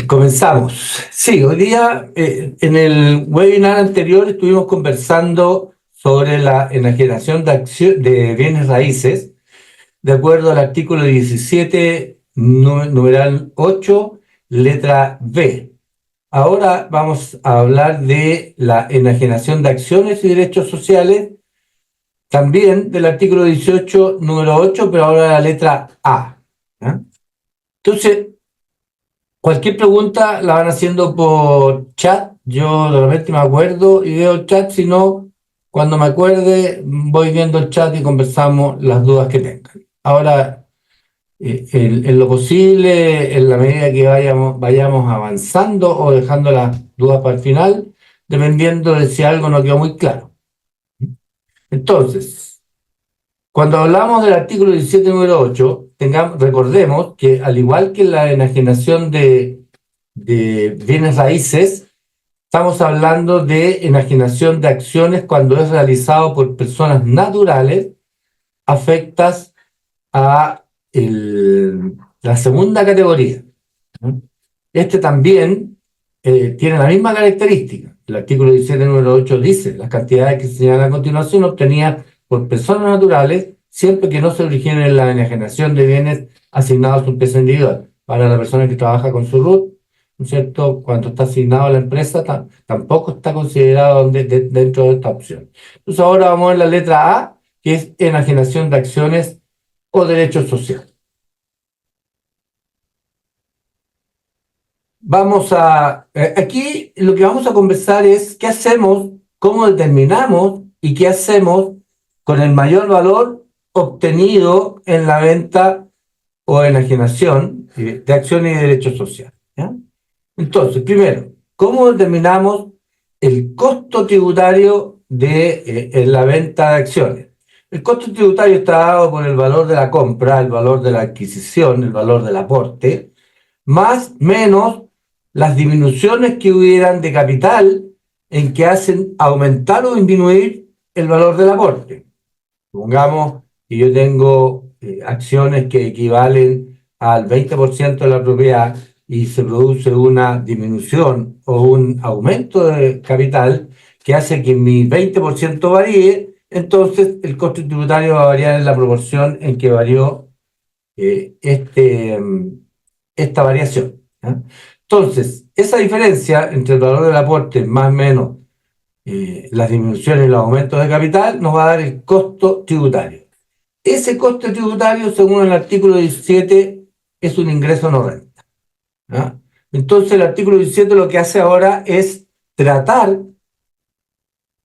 Comenzamos. Sí, hoy día en el webinar anterior estuvimos conversando sobre la enajenación de bienes raíces, de acuerdo al artículo 17, numeral 8, letra B. Ahora vamos a hablar de la enajenación de acciones y derechos sociales, también del artículo 18, número 8, pero ahora la letra A. ¿Ya? Entonces, cualquier pregunta la van haciendo por chat. Yo de repente me acuerdo y veo el chat, si no, cuando me acuerde voy viendo el chat y conversamos las dudas que tengan. Ahora, en lo posible, en la medida que vayamos avanzando o dejando las dudas para el final, dependiendo de si algo no quedó muy claro. Entonces, cuando hablamos del artículo 17, número 8, recordemos que al igual que la enajenación de bienes raíces, estamos hablando de enajenación de acciones cuando es realizado por personas naturales afectas a la segunda categoría. Este también tiene la misma característica. El artículo 17, número 8 dice: las cantidades que se señalan a continuación obtenidas por personas naturales, siempre que no se originen en la enajenación de bienes asignados a su empresa individual. Para la persona que trabaja con su RUT, ¿no es cierto? Cuando está asignado a la empresa, tampoco está considerado dentro de esta opción. Entonces ahora vamos a ver la letra A, que es enajenación de acciones o derechos sociales. Aquí lo que vamos a conversar es qué hacemos, cómo determinamos y qué hacemos con el mayor valor obtenido en la venta o enajenación de acciones y derechos sociales. ¿Ya? Entonces, primero, ¿cómo determinamos el costo tributario en la venta de acciones? El costo tributario está dado por el valor de la compra, el valor de la adquisición, el valor del aporte, más menos las disminuciones que hubieran de capital en que hacen aumentar o disminuir el valor del aporte. Supongamos que yo tengo acciones que equivalen al 20% de la propiedad y se produce una disminución o un aumento de capital que hace que mi 20% varíe, entonces el costo tributario va a variar en la proporción en que varió esta variación. ¿Ya? Entonces, esa diferencia entre el valor del aporte más o menos las disminuciones y los aumentos de capital nos va a dar el costo tributario. Ese costo tributario, según el artículo 17, es un ingreso no renta. ¿Ya? Entonces, el artículo 17 lo que hace ahora es tratar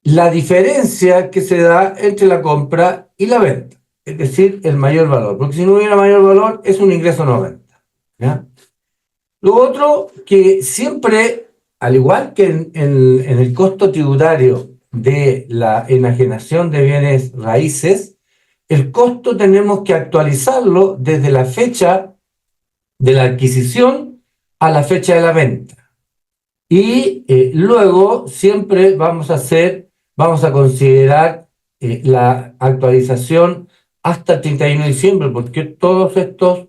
la diferencia que se da entre la compra y la venta, es decir, el mayor valor, porque si no hubiera mayor valor, es un ingreso no renta. ¿Ya? Lo otro, que siempre, al igual que en el costo tributario de la enajenación de bienes raíces, el costo tenemos que actualizarlo desde la fecha de la adquisición a la fecha de la venta. Y luego siempre vamos a considerar la actualización hasta el 31 de diciembre, porque todos estos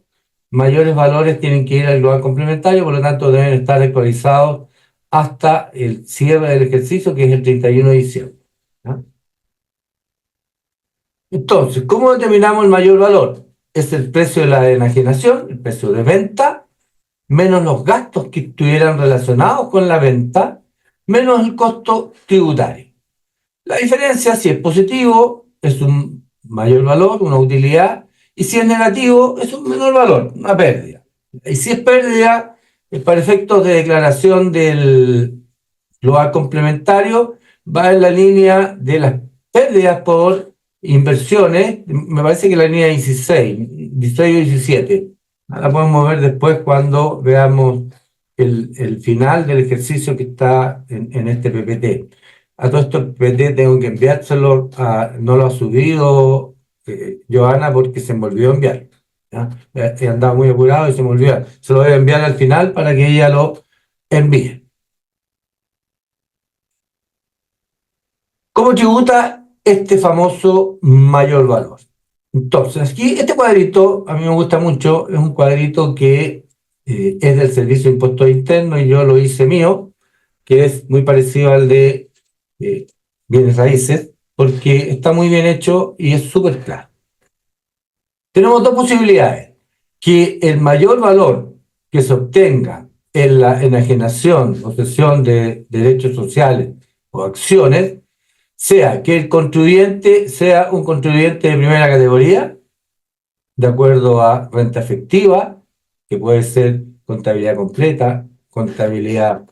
mayores valores tienen que ir al global complementario, por lo tanto deben estar actualizados hasta el cierre del ejercicio, que es el 31 de diciembre. ¿No? Entonces, ¿cómo determinamos el mayor valor? Es el precio de la enajenación, el precio de venta, menos los gastos que estuvieran relacionados con la venta, menos el costo tributario. La diferencia, si es positivo, es un mayor valor, una utilidad, y si es negativo, es un menor valor, una pérdida. Y si es pérdida, para efectos de declaración del global complementario, va en la línea de las pérdidas por inversiones, me parece que la línea 16 o 17. La podemos ver después cuando veamos el final del ejercicio que está en este PPT. A todo esto el PPT tengo que enviárselo, no lo ha subido Johanna porque se me olvidó enviar. ¿Ya? He andado muy apurado y se me olvidó. Se lo voy a enviar al final para que ella lo envíe. ¿Cómo tributa este famoso mayor valor? Entonces, aquí este cuadrito, a mí me gusta mucho, es un cuadrito que es del Servicio de Impuestos Internos, mío, que es muy parecido al de bienes raíces, porque está muy bien hecho y es súper claro. Tenemos dos posibilidades: que el mayor valor que se obtenga en la enajenación o cesión de derechos sociales o acciones sea que el contribuyente sea un contribuyente de primera categoría, de acuerdo a renta efectiva, que puede ser contabilidad completa, contabilidad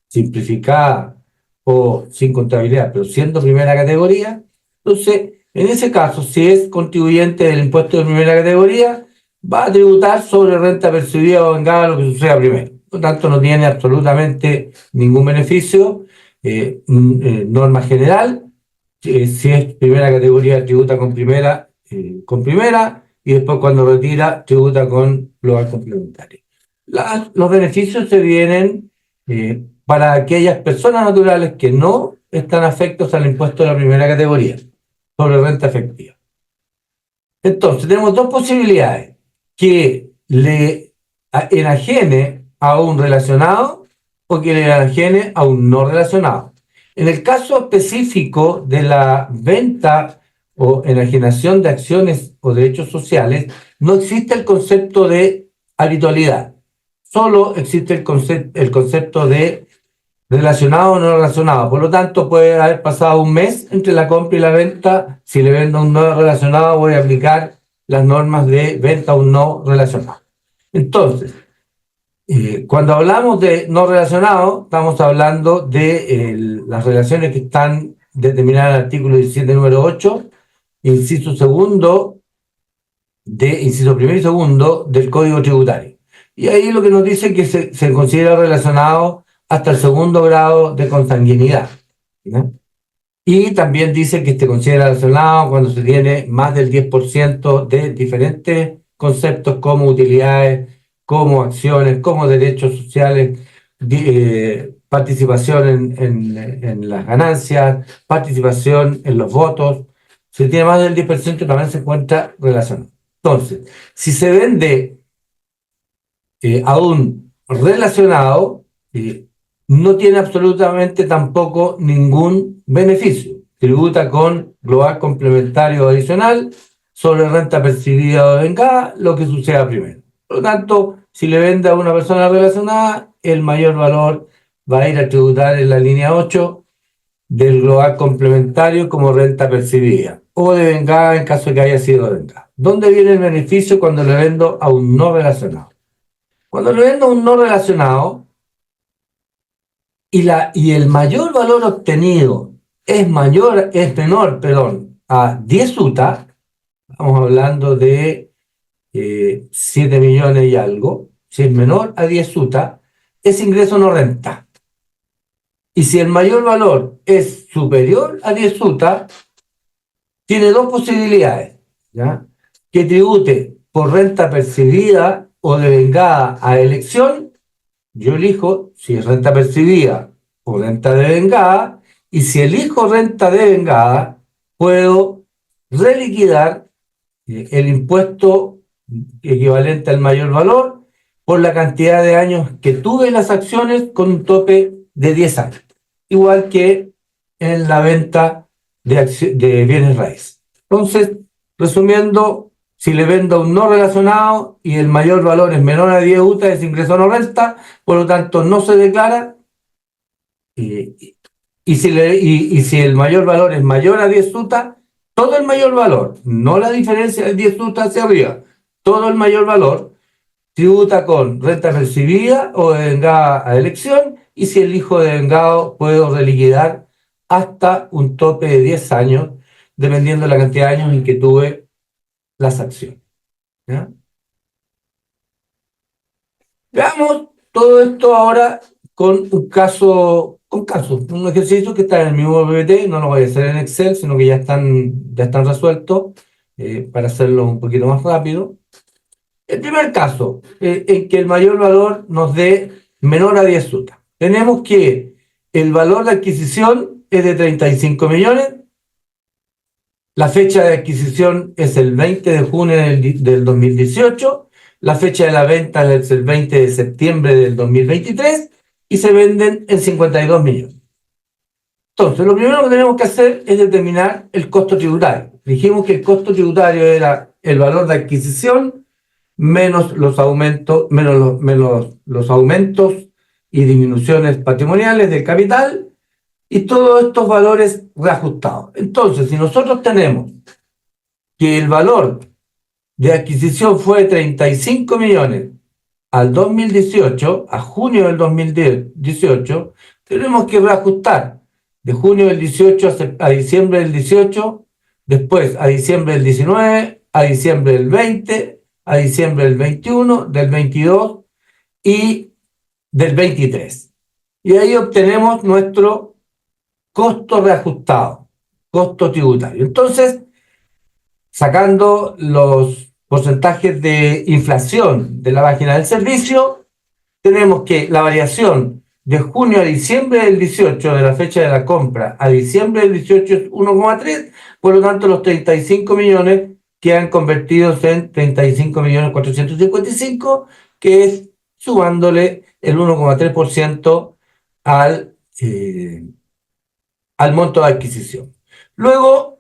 simplificada o sin contabilidad, pero siendo primera categoría. Entonces, en ese caso, si es contribuyente del impuesto de primera categoría, va a tributar sobre renta percibida o vengada, lo que suceda primero. Por lo tanto, no tiene absolutamente ningún beneficio. Norma general: si es primera categoría, tributa con primera, y después cuando retira, tributa con global complementario. Los beneficios se vienen para aquellas personas naturales que no están afectos al impuesto de la primera categoría sobre renta efectiva. Entonces, tenemos dos posibilidades: que le enajene a un relacionado o que le enajene a un no relacionado. En el caso específico de la venta o enajenación de acciones o derechos sociales, no existe el concepto de habitualidad, solo existe el concepto de relacionado o no relacionado. Por lo tanto, puede haber pasado un mes entre la compra y la venta. Si le vendo a un no relacionado, voy a aplicar las normas de venta a un no relacionado. Entonces, cuando hablamos de no relacionado, estamos hablando de las relaciones que están determinadas en el artículo 17, número 8, inciso primero y segundo del Código Tributario. Y ahí lo que nos dice es que se considera relacionado hasta el segundo grado de consanguinidad, ¿no? Y también dice que se considera relacionado cuando se tiene más del 10% de diferentes conceptos como utilidades, como acciones, como derechos sociales, participación en las ganancias, participación en los votos. Si tiene más del 10% también se encuentra relacionado. Entonces, si se vende a un relacionado, no tiene absolutamente tampoco ningún beneficio. Tributa con global complementario adicional sobre renta percibida o vengada, lo que suceda primero. Por lo tanto, si le vende a una persona relacionada, el mayor valor va a ir a tributar en la línea 8 del global complementario como renta percibida o de vengada en caso de que haya sido vengada. ¿Dónde viene el beneficio cuando le vendo a un no relacionado? Cuando le vendo a un no relacionado y el mayor valor obtenido es menor, a 10 UTA, estamos hablando de 7 millones y algo. Si es menor a 10 UTA, ese ingreso no renta. Y si el mayor valor es superior a 10 UTA, tiene dos posibilidades, ¿ya? Que tribute por renta percibida o devengada a elección. Yo elijo si es renta percibida o renta devengada, y si elijo renta devengada, puedo reliquidar el impuesto equivalente al mayor valor por la cantidad de años que tuve las acciones, con un tope de 10 años, igual que en la venta de bienes raíces. Entonces, resumiendo, si le vendo a un no relacionado y el mayor valor es menor a 10 UTA, ese ingreso no resta, por lo tanto no se declara. Y si el mayor valor es mayor a 10 UTA, todo el mayor valor, no la diferencia de 10 UTA hacia arriba, todo el mayor valor tributa con renta percibida o devengada a elección, y si elijo devengado, puedo reliquidar hasta un tope de 10 años, dependiendo de la cantidad de años en que tuve las acciones, ¿ya? Veamos todo esto ahora con un un ejercicio que está en el mismo PPT. No lo voy a hacer en Excel, sino que ya están resueltos, para hacerlo un poquito más rápido. El primer caso, en que el mayor valor nos dé menor a 10 UTA. Tenemos que el valor de adquisición es de 35 millones, la fecha de adquisición es el 20 de junio del 2018, la fecha de la venta es el 20 de septiembre del 2023, y se venden en 52 millones. Entonces, lo primero que tenemos que hacer es determinar el costo tributario. Dijimos que el costo tributario era el valor de adquisición menos los aumentos, los aumentos y disminuciones patrimoniales del capital y todos estos valores reajustados. Entonces, si nosotros tenemos que el valor de adquisición fue 35 millones al 2018, a junio del 2018, tenemos que reajustar de junio del 18 a diciembre del 18, después a diciembre del 19, a diciembre del 20, a diciembre del 21, del 22 y del 23. Y ahí obtenemos nuestro costo reajustado, costo tributario. Entonces, sacando los porcentajes de inflación de la página del servicio, tenemos que la variación de junio a diciembre del 18, de la fecha de la compra, a diciembre del 18 es 1,3, por lo tanto los 35 millones quedan convertidos en 35 millones 455, que es sumándole el 1,3% al monto de adquisición. Luego,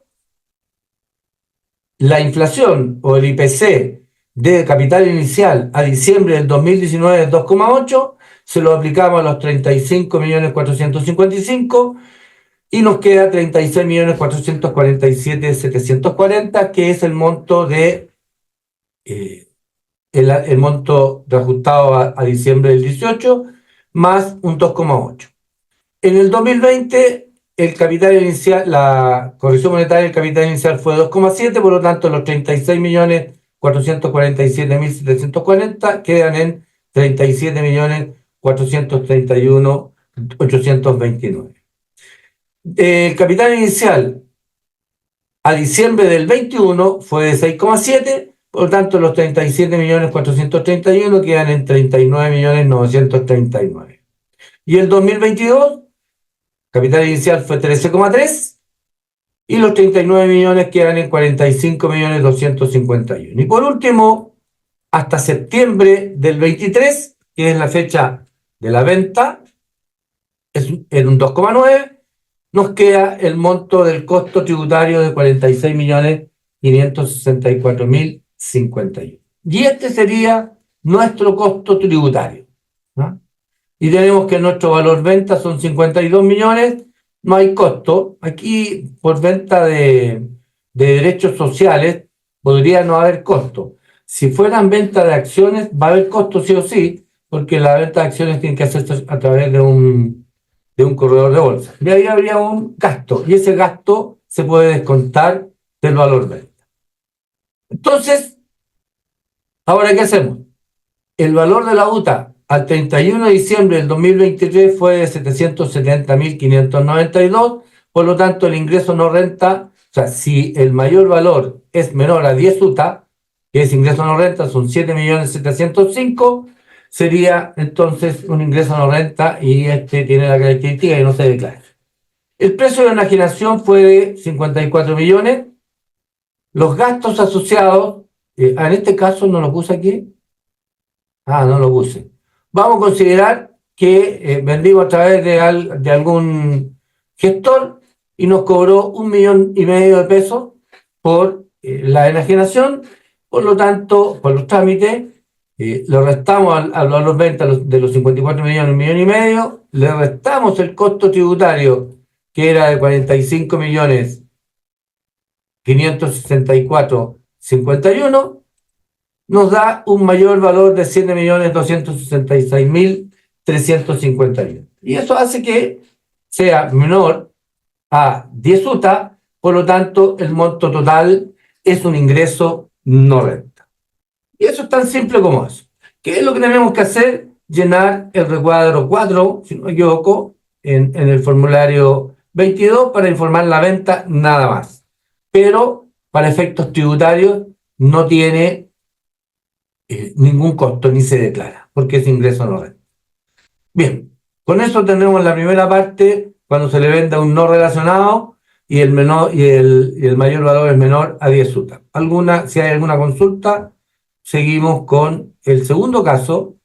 la inflación o el IPC de capital inicial a diciembre del 2019 es 2,8, se lo aplicamos a los 35 millones 455 y nos queda 36 millones 447 740, que es el monto el monto reajustado a diciembre del 18 más un 2,8. En el 2020 el capital inicial, la corrección monetaria del capital inicial fue 2,7, por lo tanto los 36 millones 447.740 quedan en 37 millones 431.829. El capital inicial a diciembre del 21 fue de 6,7, por lo tanto los 37 millones 431 quedan en 39 millones 939. Y el 2022, capital inicial fue 13,3 y los 39 millones quedan en 45 millones 251. Y por último, hasta septiembre del 23, que es la fecha de la venta, es en un 2,9, nos queda el monto del costo tributario de 46 millones 564.051. Y este sería nuestro costo tributario, ¿no? Y tenemos que nuestro valor venta son 52 millones, no hay costo. Aquí, por venta de derechos sociales, podría no haber costo. Si fueran venta de acciones, va a haber costo sí o sí, porque la venta de acciones tiene que hacerse a través de un corredor de bolsa. Y ahí habría un gasto, y ese gasto se puede descontar del valor venta. Entonces, ¿ahora qué hacemos? El valor de la UTA al 31 de diciembre del 2023 fue de 770.592, por lo tanto el ingreso no renta, o sea, si el mayor valor es menor a 10 UTA, que es ingreso no renta, son 7.705.000, sería entonces un ingreso no renta y este tiene la característica de no se declara. El precio de enajenación fue de 54 millones. Los gastos asociados, en este caso no lo puse aquí. No lo puse. Vamos a considerar que vendimos a través de algún gestor y nos cobró 1,5 millones de pesos por la enajenación. Por lo tanto, por los trámites, le restamos al valor venta de los 54 millones, 1,5 millones, le restamos el costo tributario, que era de 45 millones 564.051, nos da un mayor valor de 7.266.351. Y eso hace que sea menor a 10 UTA, por lo tanto, el monto total es un ingreso no renta. Y eso es tan simple como eso. ¿Qué es lo que tenemos que hacer? Llenar el recuadro 4, si no me equivoco, en el formulario 22 para informar la venta, nada más. Pero para efectos tributarios no tiene ningún costo ni se declara, porque es ingreso no renta. Bien, con eso tenemos la primera parte, cuando se le venda un no relacionado y el mayor valor es menor a 10 UTA. Si hay alguna consulta, seguimos con el segundo caso,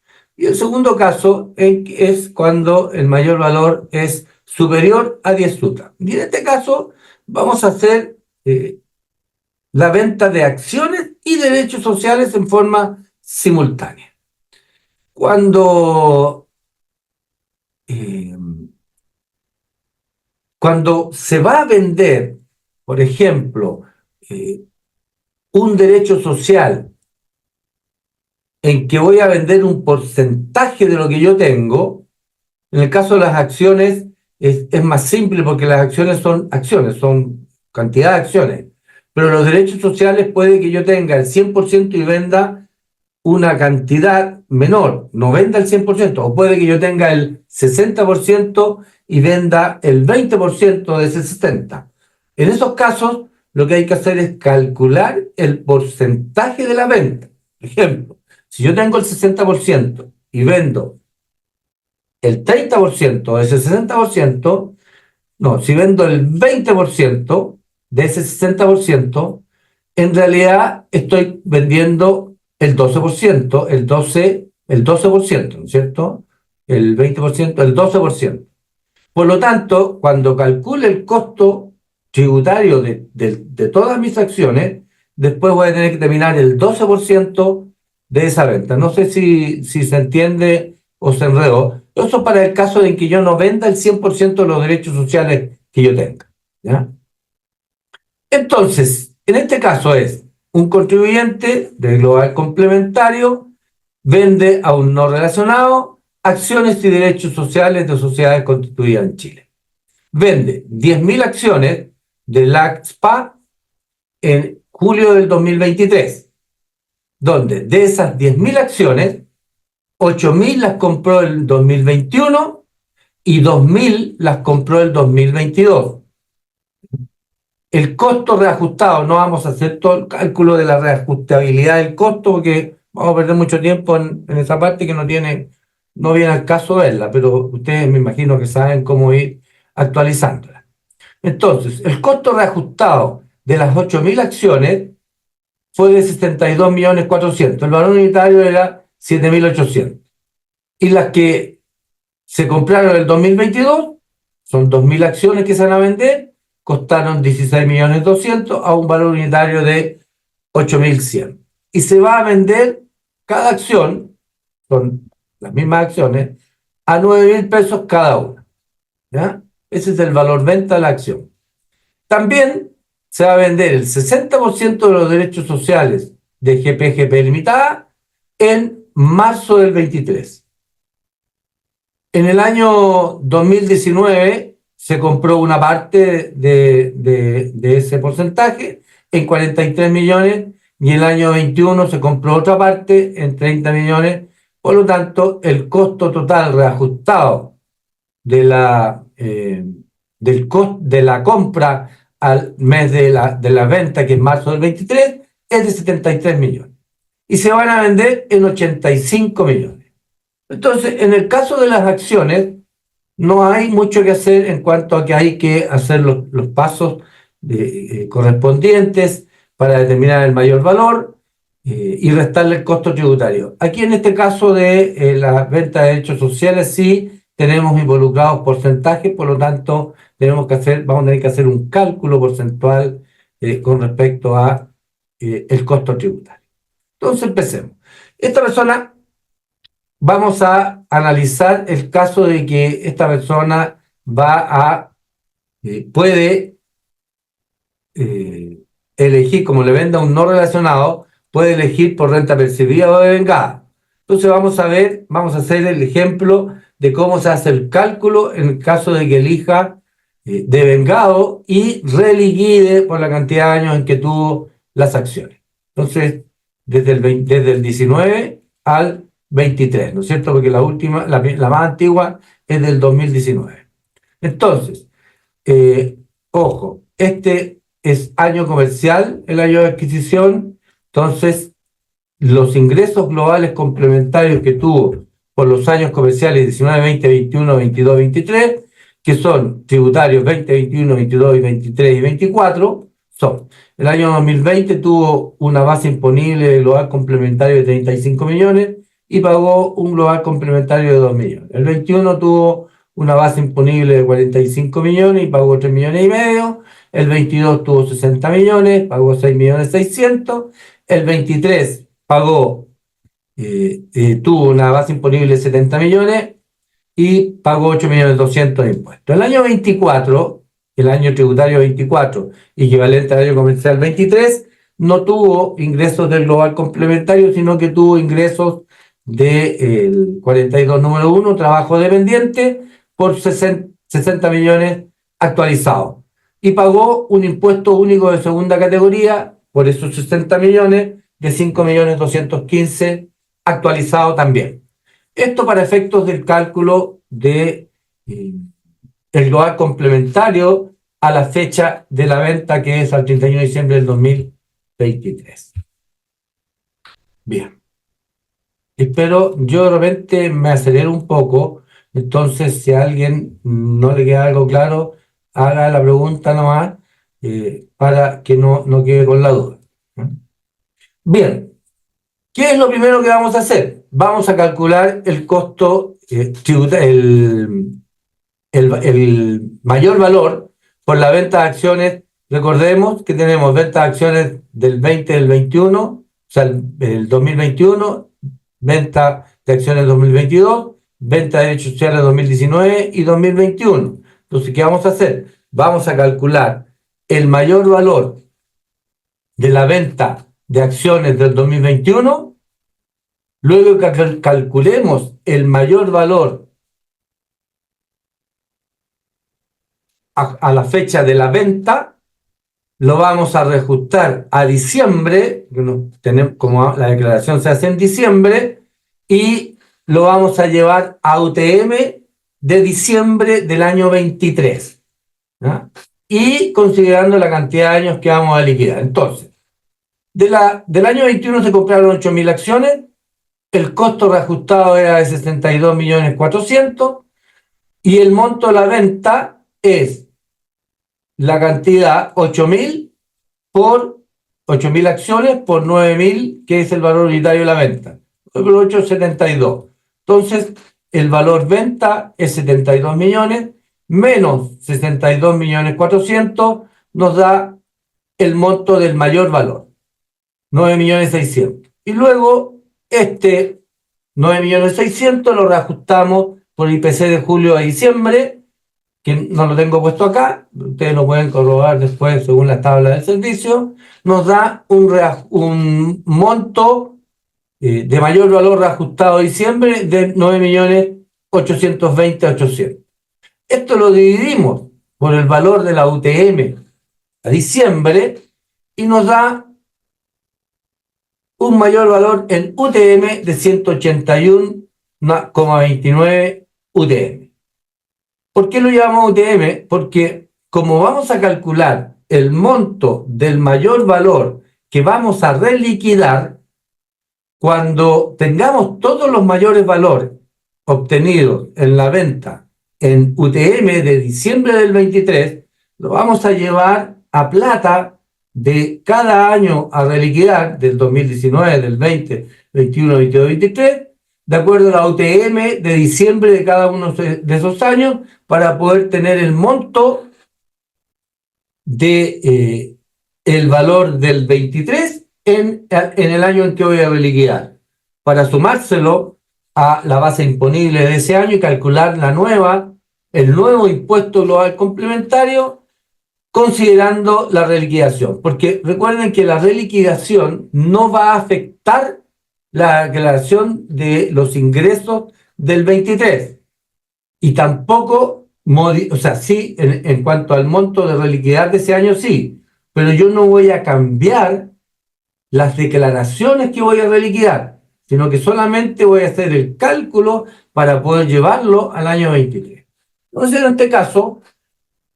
Y el segundo caso es cuando el mayor valor es superior a 10 UTA. Y en este caso vamos a hacer la venta de acciones y derechos sociales en forma simultánea. Cuando, eh, cuando se va a vender, por ejemplo, un derecho social en que voy a vender un porcentaje de lo que yo tengo, en el caso de las acciones es más simple porque las acciones, son cantidad de acciones, pero los derechos sociales puede que yo tenga el 100% y venda una cantidad menor, no venda el 100%, o puede que yo tenga el 60% y venda el 20% de ese 60%. En esos casos, lo que hay que hacer es calcular el porcentaje de la venta. Por ejemplo, si yo tengo el 60% y vendo el 30% de ese 60%, no, si vendo el 20% de ese 60%, en realidad estoy vendiendo el 12%, el 12%, ¿no es cierto? El 20%, el 12%. Por lo tanto, cuando calcule el costo tributario de todas mis acciones, después voy a tener que terminar el 12% de esa venta. No sé si se entiende o se enredó. Eso es para el caso de que yo no venda el 100% de los derechos sociales que yo tenga, ¿ya? Entonces, en este caso es un contribuyente de global complementario vende a un no relacionado acciones y derechos sociales de sociedades constituidas en Chile. Vende 10.000 acciones de LACSPA en julio del 2023, donde de esas 10.000 acciones, 8.000 las compró el 2021 y 2.000 las compró el 2022. El costo reajustado, no vamos a hacer todo el cálculo de la reajustabilidad del costo porque vamos a perder mucho tiempo en esa parte que no viene al caso verla, pero ustedes me imagino que saben cómo ir actualizándola. Entonces, el costo reajustado de las 8.000 acciones fue de 72.400.000, el valor unitario era 7.800. Y las que se compraron en el 2022, son 2.000 acciones que se van a vender, costaron 16.200.000 a un valor unitario de 8.100. Y se va a vender cada acción, son las mismas acciones, a 9.000 pesos cada una, ¿ya? Ese es el valor venta de la acción. También se va a vender el 60% de los derechos sociales de GPGP Limitada en marzo del 23. En el año 2019 se compró una parte de ese porcentaje en 43 millones y en el año 21 se compró otra parte en 30 millones. Por lo tanto, el costo total reajustado de la compra al mes de la venta, que es marzo del 23, es de 73 millones. Y se van a vender en 85 millones. Entonces, en el caso de las acciones, no hay mucho que hacer en cuanto a que hay que hacer los pasos correspondientes para determinar el mayor valor y restarle el costo tributario. Aquí en este caso de la venta de derechos sociales sí tenemos involucrados porcentajes, por lo tanto vamos a tener que hacer un cálculo porcentual con respecto a el costo tributario. Entonces empecemos. Esta persona, vamos a analizar el caso de que esta persona puede elegir, como le venda un no relacionado, puede elegir por renta percibida o devengada. Entonces vamos a hacer el ejemplo de cómo se hace el cálculo en el caso de que elija devengado y reliquide por la cantidad de años en que tuvo las acciones. Entonces, desde el 19 al 23, ¿no es cierto? Porque la última, la más antigua es del 2019. Entonces, ojo, este es año comercial, el año de adquisición, entonces los ingresos globales complementarios que tuvo por los años comerciales 19, 20, 21, 22, 23, que son tributarios 20, 21, 22, 23 y 24, son: el año 2020 tuvo una base imponible global complementario de 35 millones y pagó un global complementario de 2 millones. El 21 tuvo una base imponible de 45 millones y pagó 3 millones y medio. El 22 tuvo 60 millones, pagó 6 millones 600. El 23 tuvo una base imponible de 70 millones y pagó 8 millones 200 de impuestos. El año 24, el año tributario 24, equivalente al año comercial 23, no tuvo ingresos del global complementario, sino que tuvo ingresos del 42 número 1, trabajo dependiente, por 60 millones actualizados. Y pagó un impuesto único de segunda categoría por esos 60 millones de 5 millones 215 actualizado también. Esto para efectos del cálculo de el global complementario a la fecha de la venta, que es al 31 de diciembre del 2023. Bien. Espero, yo de repente me acelero un poco, entonces si a alguien no le queda algo claro, haga la pregunta nomás para que no quede con la duda. Bien, ¿qué es lo primero que vamos a hacer? Vamos a calcular el costo el mayor valor por la venta de acciones. Recordemos que tenemos venta de acciones del 20 del 21, o sea, el 2021, venta de acciones 2022, venta de derechos sociales 2019 y 2021. Entonces, ¿qué vamos a hacer? Vamos a calcular el mayor valor de la venta de acciones del 2021, luego que calculemos el mayor valor a la fecha de la venta, lo vamos a reajustar a diciembre, como la declaración se hace en diciembre, y lo vamos a llevar a UTM de diciembre del año 23, ¿no? Y considerando la cantidad de años que vamos a liquidar. Entonces, del año 21 se compraron 8.000 acciones, el costo reajustado era de 62.400.000 y el monto de la venta es la cantidad 8.000 por 8.000 acciones por 9.000, que es el valor unitario de la venta. Por 8,72. Entonces, el valor venta es 72 millones, menos 62.400.000, nos da el monto del mayor valor, 9.600.000. Y luego, este 9.600.000 lo reajustamos por IPC de julio a diciembre, que no lo tengo puesto acá, ustedes lo pueden corroborar después según la tabla del servicio, nos da un monto de mayor valor reajustado a diciembre de 9.820.800. Esto lo dividimos por el valor de la UTM a diciembre y nos da un mayor valor en UTM de 181,29 UTM. ¿Por qué lo llamamos UTM? Porque como vamos a calcular el monto del mayor valor que vamos a reliquidar, cuando tengamos todos los mayores valores obtenidos en la venta en UTM de diciembre del 23, lo vamos a llevar a plata de cada año a reliquidar, del 2019, del 20, 21, 22, 23, de acuerdo a la UTM de diciembre de cada uno de esos años, para poder tener el monto de el valor del 23 en el año en que voy a reliquidar, para sumárselo a la base imponible de ese año y calcular el nuevo impuesto global complementario, considerando la reliquidación. Porque recuerden que la reliquidación no va a afectar la declaración de los ingresos del 23 y tampoco, o sea, sí, en cuanto al monto de reliquidar de ese año, sí, pero yo no voy a cambiar las declaraciones que voy a reliquidar, sino que solamente voy a hacer el cálculo para poder llevarlo al año 23. Entonces, en este caso,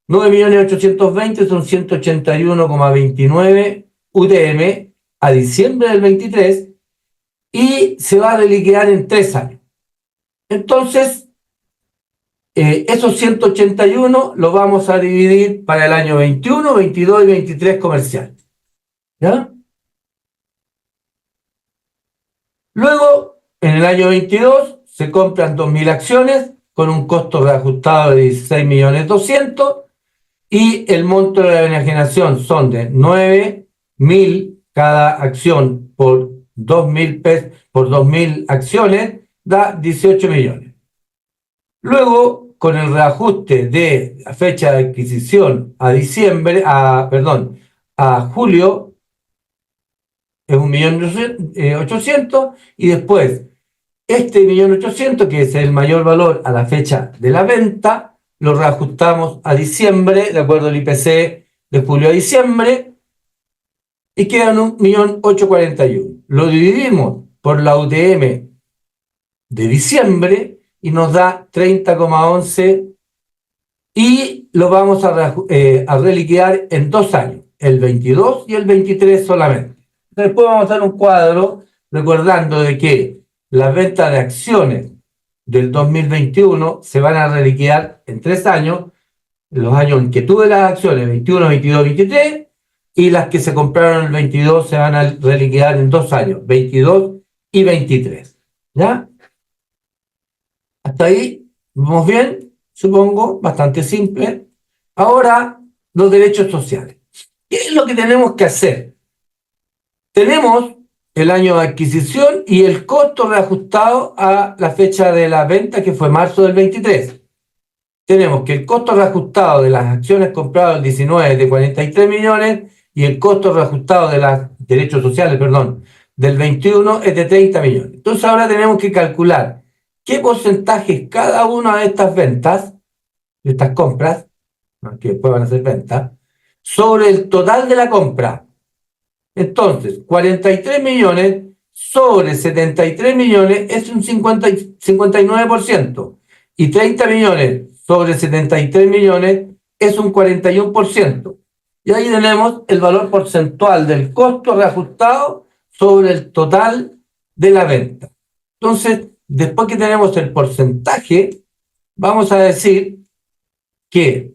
9.820.000 son 181,29 UTM a diciembre del 23 y se va a reliquidar en 3 años. Entonces, esos 181 los vamos a dividir para el año 21, 22 y 23 comercial. ¿Ya? Luego, en el año 22 se compran 2.000 acciones con un costo reajustado de 16.200.000 y el monto de la enajenación son de 9.000 cada acción por 2.000 pesos, por 2.000 acciones, da 18 millones. Luego, con el reajuste de la fecha de adquisición a julio, es 1.800.000 y después este 1.800.000, que es el mayor valor a la fecha de la venta, lo reajustamos a diciembre, de acuerdo al IPC de julio a diciembre, y quedan 1.841.000. Lo dividimos por la UTM de diciembre y nos da 30,11 y lo vamos a reliquidar en 2 años, el 22 y el 23 solamente. Después vamos a hacer un cuadro recordando de que las ventas de acciones del 2021 se van a reliquidar en 3 años, en los años en que tuve las acciones, 21, 22, 23, y las que se compraron en el 22 se van a reliquidar en 2 años, 22 y 23. ¿Ya? Hasta ahí, ¿vamos bien? Supongo, bastante simple. Ahora, los derechos sociales. ¿Qué es lo que tenemos que hacer? Tenemos el año de adquisición y el costo reajustado a la fecha de la venta, que fue marzo del 23. Tenemos que el costo reajustado de las acciones compradas el 19 es de 43 millones y el costo reajustado de los derechos sociales, perdón, del 21 es de 30 millones. Entonces ahora tenemos que calcular qué porcentaje cada una de estas ventas, de estas compras, ¿no?, que después van a ser ventas, sobre el total de la compra. Entonces, 43 millones sobre 73 millones es un 59% y 30 millones sobre 73 millones es un 41%. Y ahí tenemos el valor porcentual del costo reajustado sobre el total de la venta. Entonces, después que tenemos el porcentaje, vamos a decir que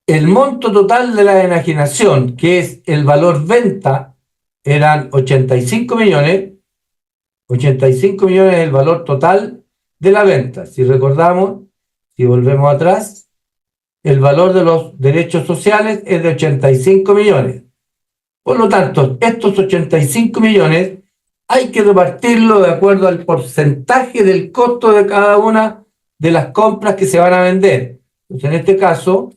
el monto total de la enajenación, que es el valor venta, eran 85 millones. 85 millones es el valor total de la venta. Si recordamos, si volvemos atrás, el valor de los derechos sociales es de 85 millones. Por lo tanto, estos 85 millones hay que repartirlo de acuerdo al porcentaje del costo de cada una de las compras que se van a vender. Entonces, en este caso,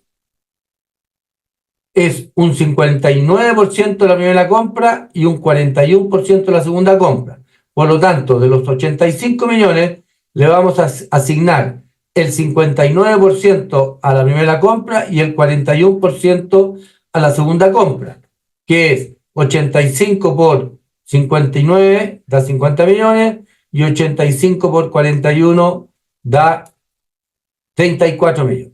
es un 59% de la primera compra y un 41% de la segunda compra. Por lo tanto, de los 85 millones, le vamos a asignar el 59% a la primera compra y el 41% a la segunda compra, que es 85 por 59 da 50 millones y 85 por 41 da 34 millones.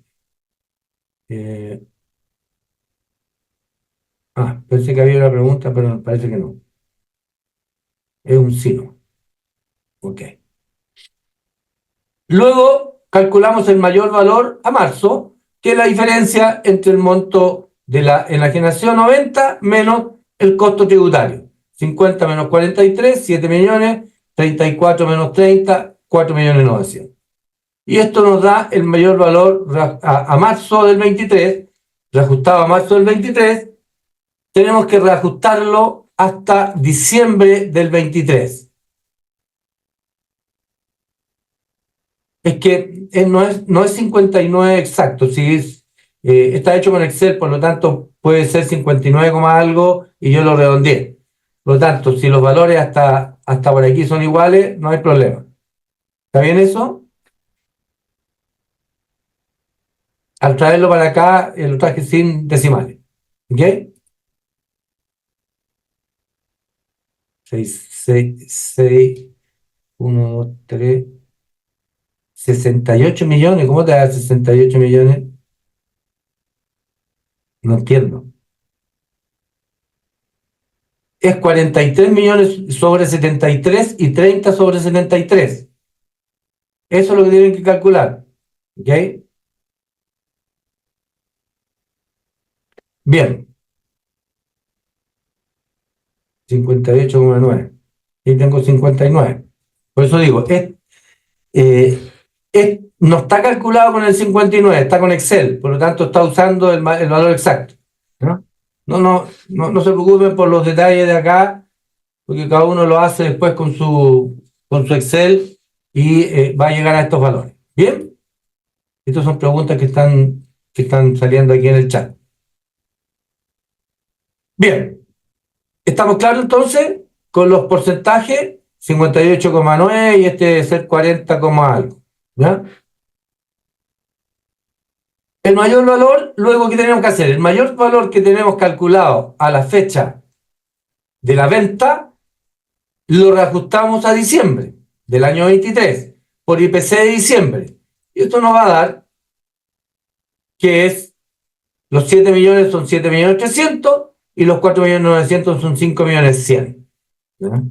Pensé que había una pregunta, pero me parece que no. Es un sino. Ok. Luego calculamos el mayor valor a marzo, que es la diferencia entre el monto de la enajenación 90 menos el costo tributario. 50 menos 43, 7 millones, 34 menos 30, 4.900.000. Y esto nos da el mayor valor a marzo del 23, reajustado a marzo del 23, tenemos que reajustarlo hasta diciembre del 23. Es que no es 59 exacto, si está hecho con Excel, por lo tanto puede ser 59, algo y yo lo redondeé. Por lo tanto, si los valores hasta por aquí son iguales, no hay problema. ¿Está bien eso? Al traerlo para acá, lo traje sin decimales. ¿Ok? 6, 1, 2, 3, 68 millones. ¿Cómo te da 68 millones? No entiendo. Es 43 millones sobre 73 y 30 sobre 73. Eso es lo que tienen que calcular. ¿Ok? Bien. 58,9. Y tengo 59. Por eso digo, no está calculado con el 59, está con Excel, por lo tanto está usando el valor exacto, ¿no? No se preocupen por los detalles de acá, porque cada uno lo hace después con su Excel y va a llegar a estos valores. ¿Bien? Estas son preguntas que están saliendo aquí en el chat. Bien, ¿estamos claros entonces con los porcentajes? 58,9 y este debe ser 40, algo. ¿Ya? El mayor valor, luego, ¿qué tenemos que hacer? El mayor valor que tenemos calculado a la fecha de la venta, lo reajustamos a diciembre del año 23 por IPC de diciembre. Y esto nos va a dar que es los 7 millones son 7.300.000 y los 4.900.000 son 5.100.000. ¿Ya?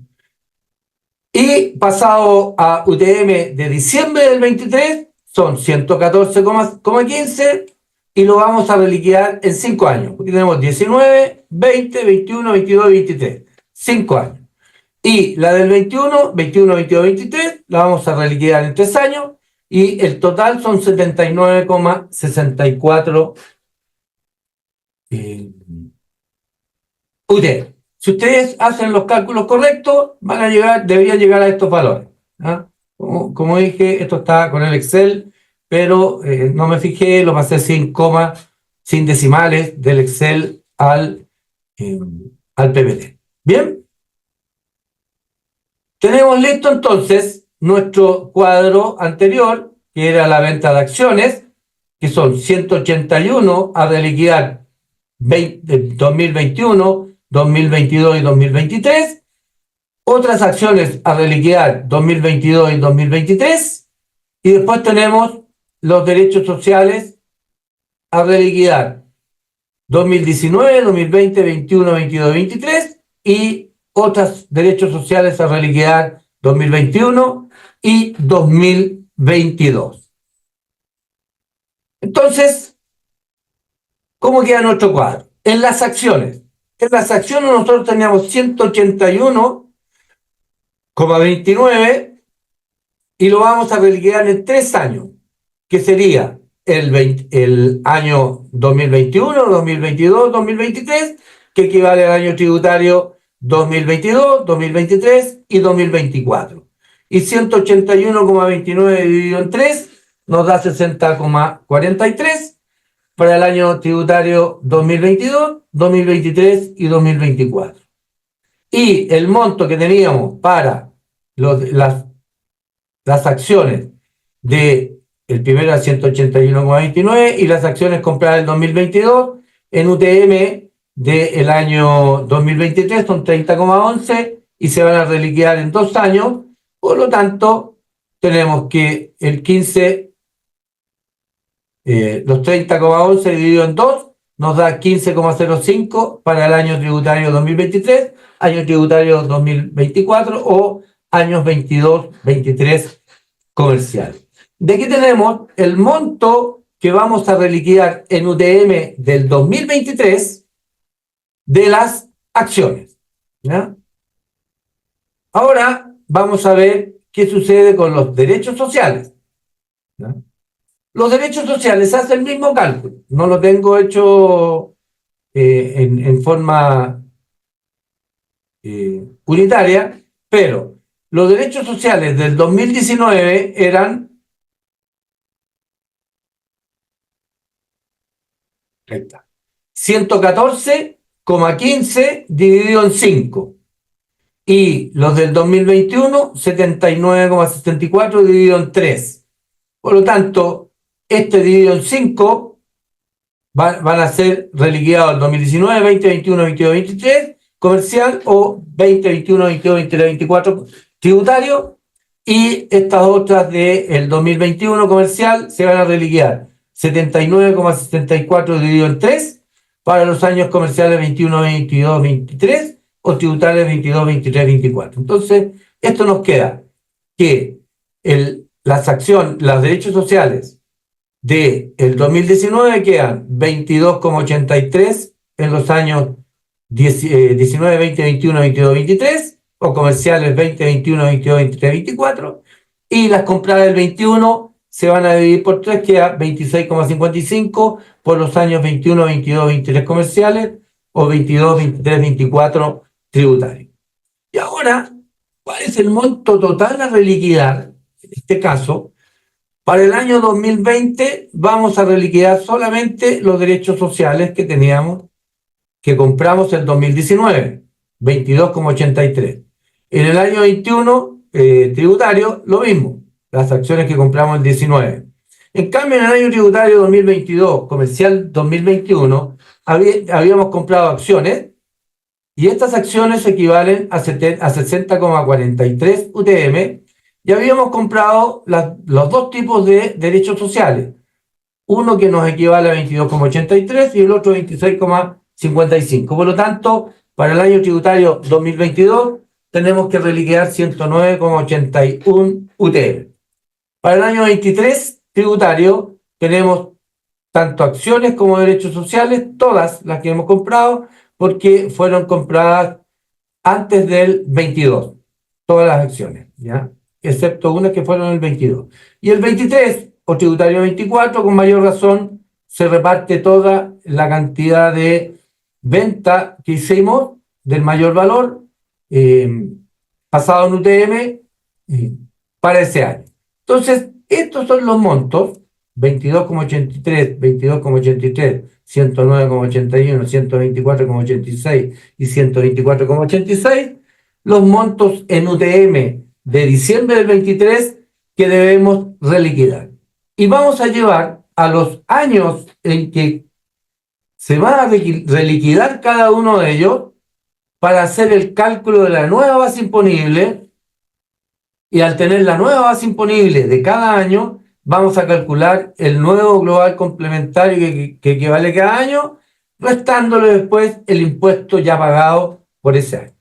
Y pasado a UTM de diciembre del 23 son 114,15 y lo vamos a reliquidar en 5 años, porque tenemos 19, 20, 21, 22 y 23. 5 años. Y la del 21, 22, 23 la vamos a reliquidar en 3 años y el total son 79,64 UTM. Si ustedes hacen los cálculos correctos, deberían llegar a estos valores. ¿Ah? Como dije, esto está con el Excel, pero no me fijé, lo pasé sin comas, sin decimales del Excel al PPT. ¿Bien? Tenemos listo entonces nuestro cuadro anterior, que era la venta de acciones, que son 181 a reliquidar 2021, 2022 y 2023, otras acciones a reliquidar 2022 y 2023, y después tenemos los derechos sociales a reliquidar 2019, 2020, 21, 22, 23 y otros derechos sociales a reliquidar 2021 y 2022. Entonces, ¿cómo queda nuestro cuadro? En las acciones nosotros teníamos 181,29 y lo vamos a reliquidar en 3 años, que sería el año 2021, 2022, 2023, que equivale al año tributario 2022, 2023 y 2024. Y 181,29 dividido en 3 nos da 60,43 para el año tributario 2022, 2023 y 2024. Y el monto que teníamos para las acciones de el primero a 181,29 y las acciones compradas en 2022 en UTM del año 2023 son 30,11 y se van a reliquidar en 2 años. Por lo tanto, tenemos que el 15, los 30,11 dividido en 2 nos da 15,05 para el año tributario 2023, año tributario 2024 o años 22, 23 comercial. De aquí tenemos el monto que vamos a reliquidar en UTM del 2023 de las acciones. ¿Ya? Ahora vamos a ver qué sucede con los derechos sociales. ¿Ya? Los derechos sociales hacen el mismo cálculo. No lo tengo hecho en forma unitaria, pero los derechos sociales del 2019 eran 114,15 dividido en 5. Y los del 2021, 79,74 dividido en 3. Por lo tanto, este dividido en 5 van a ser reliquidados el 2019, 20, 21, 22, 23 comercial o 20, 21, 22, 23, 24 tributario. Y estas otras del 2021 comercial se van a reliquidar 79,74 dividido en 3 para los años comerciales 21, 22, 23 o tributarios 22, 23, 24. Entonces, esto nos queda que los derechos sociales del 2019 quedan 22,83 en los años 19, 20, 21, 22, 23 o comerciales 20, 21, 22, 23, 24, y las compradas del 21 se van a dividir por 3, queda 26,55 por los años 21, 22, 23 comerciales, o 22, 23, 24 tributarios. Y ahora, ¿cuál es el monto total a reliquidar? En este caso, para el año 2020 vamos a reliquidar solamente los derechos sociales que teníamos, que compramos en 2019, 22,83. En el año 21, tributario, lo mismo, las acciones que compramos en 19. En cambio, en el año tributario 2022, comercial 2021, habíamos comprado acciones, y estas acciones equivalen a 60,43 UTM, y habíamos comprado los dos tipos de derechos sociales, uno que nos equivale a 22,83 y el otro 26,55. Por lo tanto, para el año tributario 2022 tenemos que reliquidar 109,81 UTM. Para el año 23 tributario tenemos tanto acciones como derechos sociales, todas las que hemos comprado, porque fueron compradas antes del 22, todas las acciones, ¿ya? Excepto unas que fueron el 22. Y el 23, o tributario 24, con mayor razón, se reparte toda la cantidad de venta que hicimos del mayor valor, pasado en UTM, para ese año. Entonces, estos son los montos: 22,83, 22,83, 109,81, 124,86 y 124,86, los montos en UTM de diciembre del 23 que debemos reliquidar. Y vamos a llevar a los años en que se va a reliquidar cada uno de ellos para hacer el cálculo de la nueva base imponible, y al tener la nueva base imponible de cada año, vamos a calcular el nuevo global complementario que equivale cada año, restándole después el impuesto ya pagado por ese año.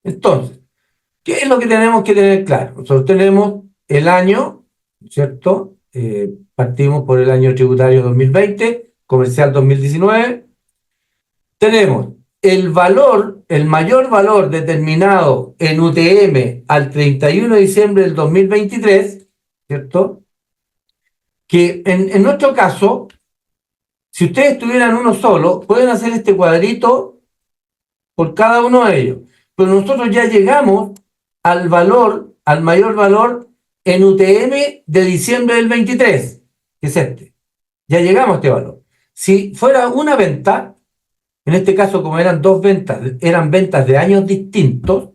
Entonces, ¿qué es lo que tenemos que tener claro? Nosotros tenemos el año, ¿cierto? Partimos por el año tributario 2020, comercial 2019. Tenemos el valor, el mayor valor determinado en UTM al 31 de diciembre del 2023, ¿cierto? Que en nuestro caso, si ustedes tuvieran uno solo, pueden hacer este cuadrito por cada uno de ellos. Pero nosotros ya llegamos al valor, al mayor valor en UTM de diciembre del 23, que es este. Ya llegamos a este valor. Si fuera una venta, en este caso, como eran dos ventas, eran ventas de años distintos,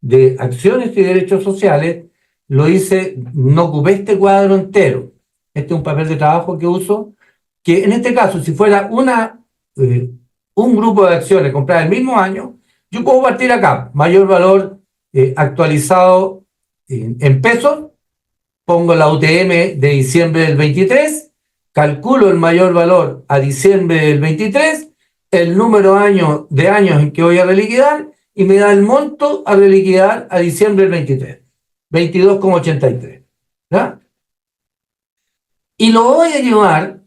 de acciones y derechos sociales, lo hice, no ocupé este cuadro entero. Este es un papel de trabajo que uso, que en este caso, si fuera un grupo de acciones compradas el mismo año, yo puedo partir acá, mayor valor actualizado en pesos, pongo la UTM de diciembre del 23, calculo el mayor valor a diciembre del 23, el número de años en que voy a reliquidar, y me da el monto a reliquidar a diciembre del 23, 22,83. ¿Ya? Y lo voy a llevar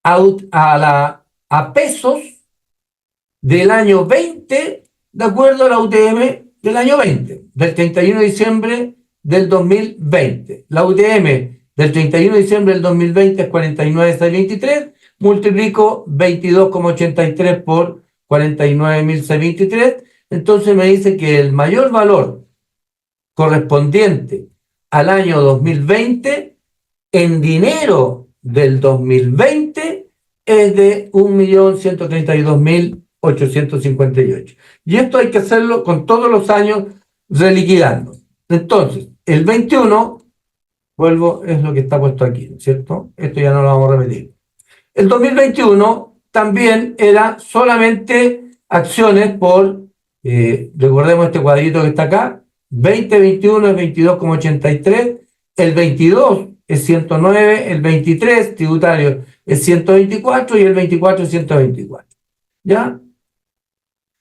a pesos del año 20, de acuerdo a la UTM del año 20, del 31 de diciembre del 2020. La UTM del 31 de diciembre del 2020 es 49.623, multiplico 22,83 por 49.623, entonces me dice que el mayor valor correspondiente al año 2020 en dinero del 2020 es de 1.132.858. Y esto hay que hacerlo con todos los años reliquidando. Entonces, el 21, vuelvo, es lo que está puesto aquí, ¿no es cierto? Esto ya no lo vamos a repetir. El 2021 también era solamente acciones por, recordemos este cuadrito que está acá, 2021 es 22,83, el 22 es 109, el 23 tributario es 124 y el 24 es 124. ¿Ya?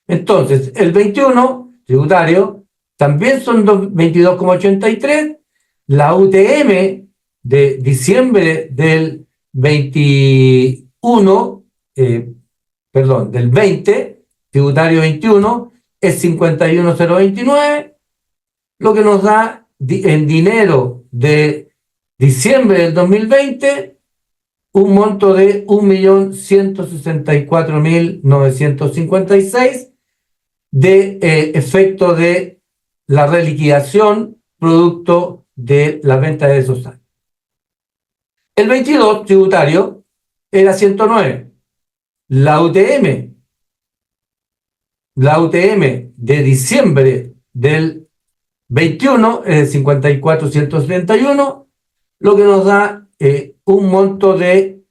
Entonces, el 21 tributario también son 22,83, la UTM de diciembre del 21, del 20, tributario 21, es 51.029, lo que nos da en dinero de diciembre del 2020 un monto de 1.164.956 de efecto de la reliquidación producto de la venta de esos años. El 22 tributario era 109. La UTM de diciembre del 21 es de 54.171, lo que nos da un monto de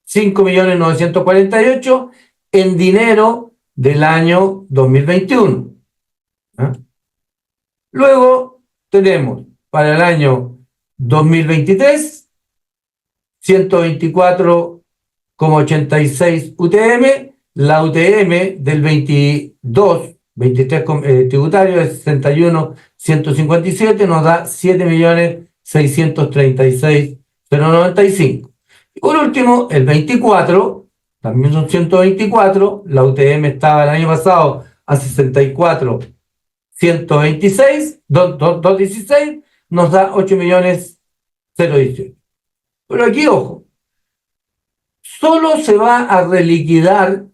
5.948.000 en dinero del año 2021. ¿Ah? Luego tenemos para el año 2023 124,86 UTM, la UTM del 23 tributario es 61.157, nos da 7.636.095. Y por último, el 24, también son 124, la UTM estaba el año pasado a 64.126, 216, nos da 8.018. Pero aquí, ojo, solo se va a reliquidar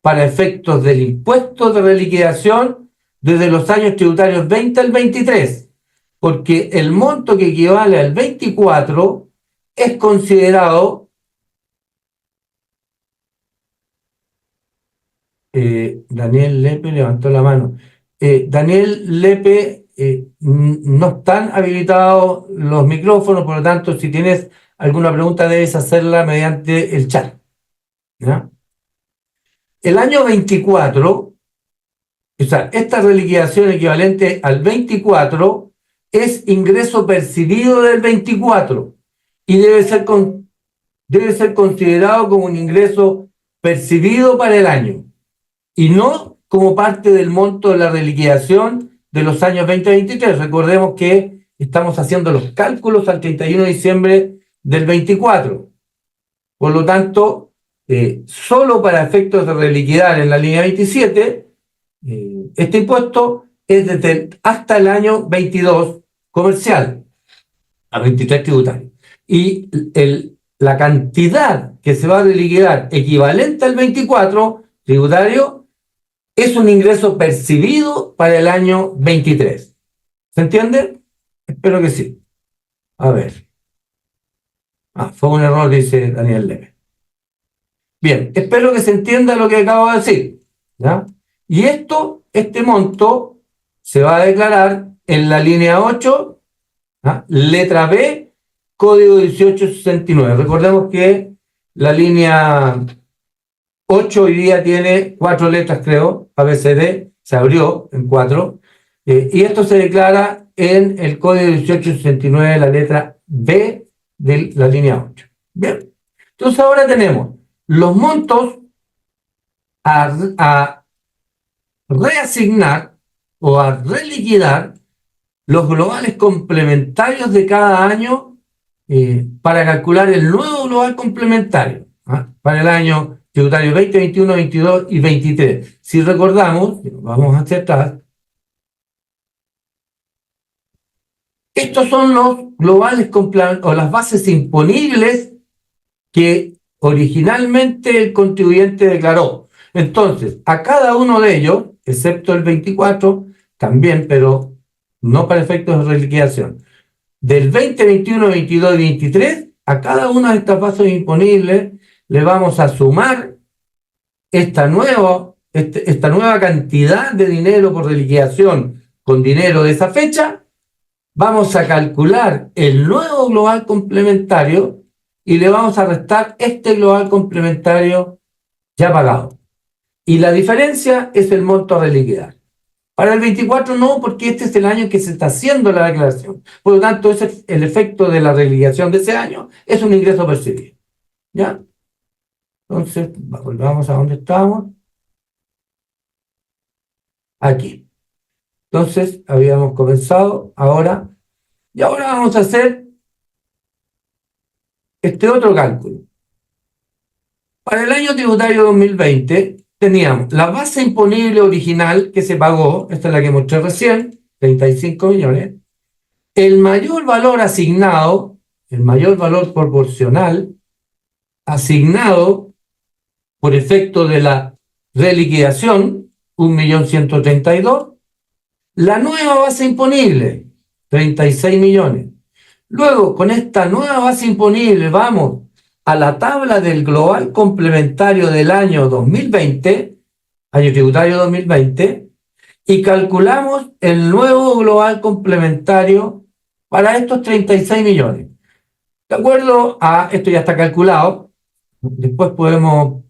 para efectos del impuesto de reliquidación desde los años tributarios 20 al 23, porque el monto que equivale al 24 es considerado, Daniel Lepe levantó la mano, Daniel Lepe, no están habilitados los micrófonos, por lo tanto, si tienes alguna pregunta debes hacerla mediante el chat, ¿ya? El año 24, o sea, esta reliquidación equivalente al 24 es ingreso percibido del 24 y debe ser considerado como un ingreso percibido para el año y no como parte del monto de la reliquidación de los años 2023. Recordemos que estamos haciendo los cálculos al 31 de diciembre del 24. Por lo tanto, solo para efectos de reliquidar en la línea 27, este impuesto es desde hasta el año 22 comercial a 23 tributario. Y la cantidad que se va a reliquidar equivalente al 24 tributario es un ingreso percibido para el año 23. ¿Se entiende? Espero que sí. A ver. Fue un error, dice Daniel Leve. Bien, espero que se entienda lo que acabo de decir, ¿ya? Y este monto se va a declarar en la línea 8, ¿ya? Letra B, código 1869. Recordemos que la línea 8 hoy día tiene 4 letras, creo, ABCD, se abrió en 4, y esto se declara en el código 1869, la letra B de la línea 8. Bien, entonces ahora tenemos los montos a reasignar o a reliquidar los globales complementarios de cada año para calcular el nuevo global complementario para el año tributario 20, 21, 22 y 23. Si recordamos, vamos hacia atrás, estos son los globales o las bases imponibles que originalmente el contribuyente declaró. Entonces, a cada uno de ellos, excepto el 24, también, pero no para efectos de reliquidación, del 20, 21, 22 y 23, a cada una de estas bases imponibles le vamos a sumar esta nueva cantidad de dinero por reliquidación con dinero de esa fecha. Vamos a calcular el nuevo global complementario y le vamos a restar este global complementario ya pagado. Y la diferencia es el monto a reliquidar. Para el 24 no, porque este es el año que se está haciendo la declaración. Por lo tanto, ese es el efecto de la reliquidación de ese año, es un ingreso percibido. ¿Ya? Entonces, volvamos a donde estábamos. Aquí. Entonces, habíamos comenzado ahora. Y ahora vamos a hacer este otro cálculo. Para el año tributario 2020, teníamos la base imponible original que se pagó, esta es la que mostré recién, 35 millones, el mayor valor asignado, el mayor valor proporcional asignado por efecto de la reliquidación, 1.132.000, la nueva base imponible, 36 millones. Luego, con esta nueva base imponible, vamos a la tabla del global complementario del año 2020, año tributario 2020, y calculamos el nuevo global complementario para estos 36 millones. De acuerdo a, esto ya está calculado, después podríamos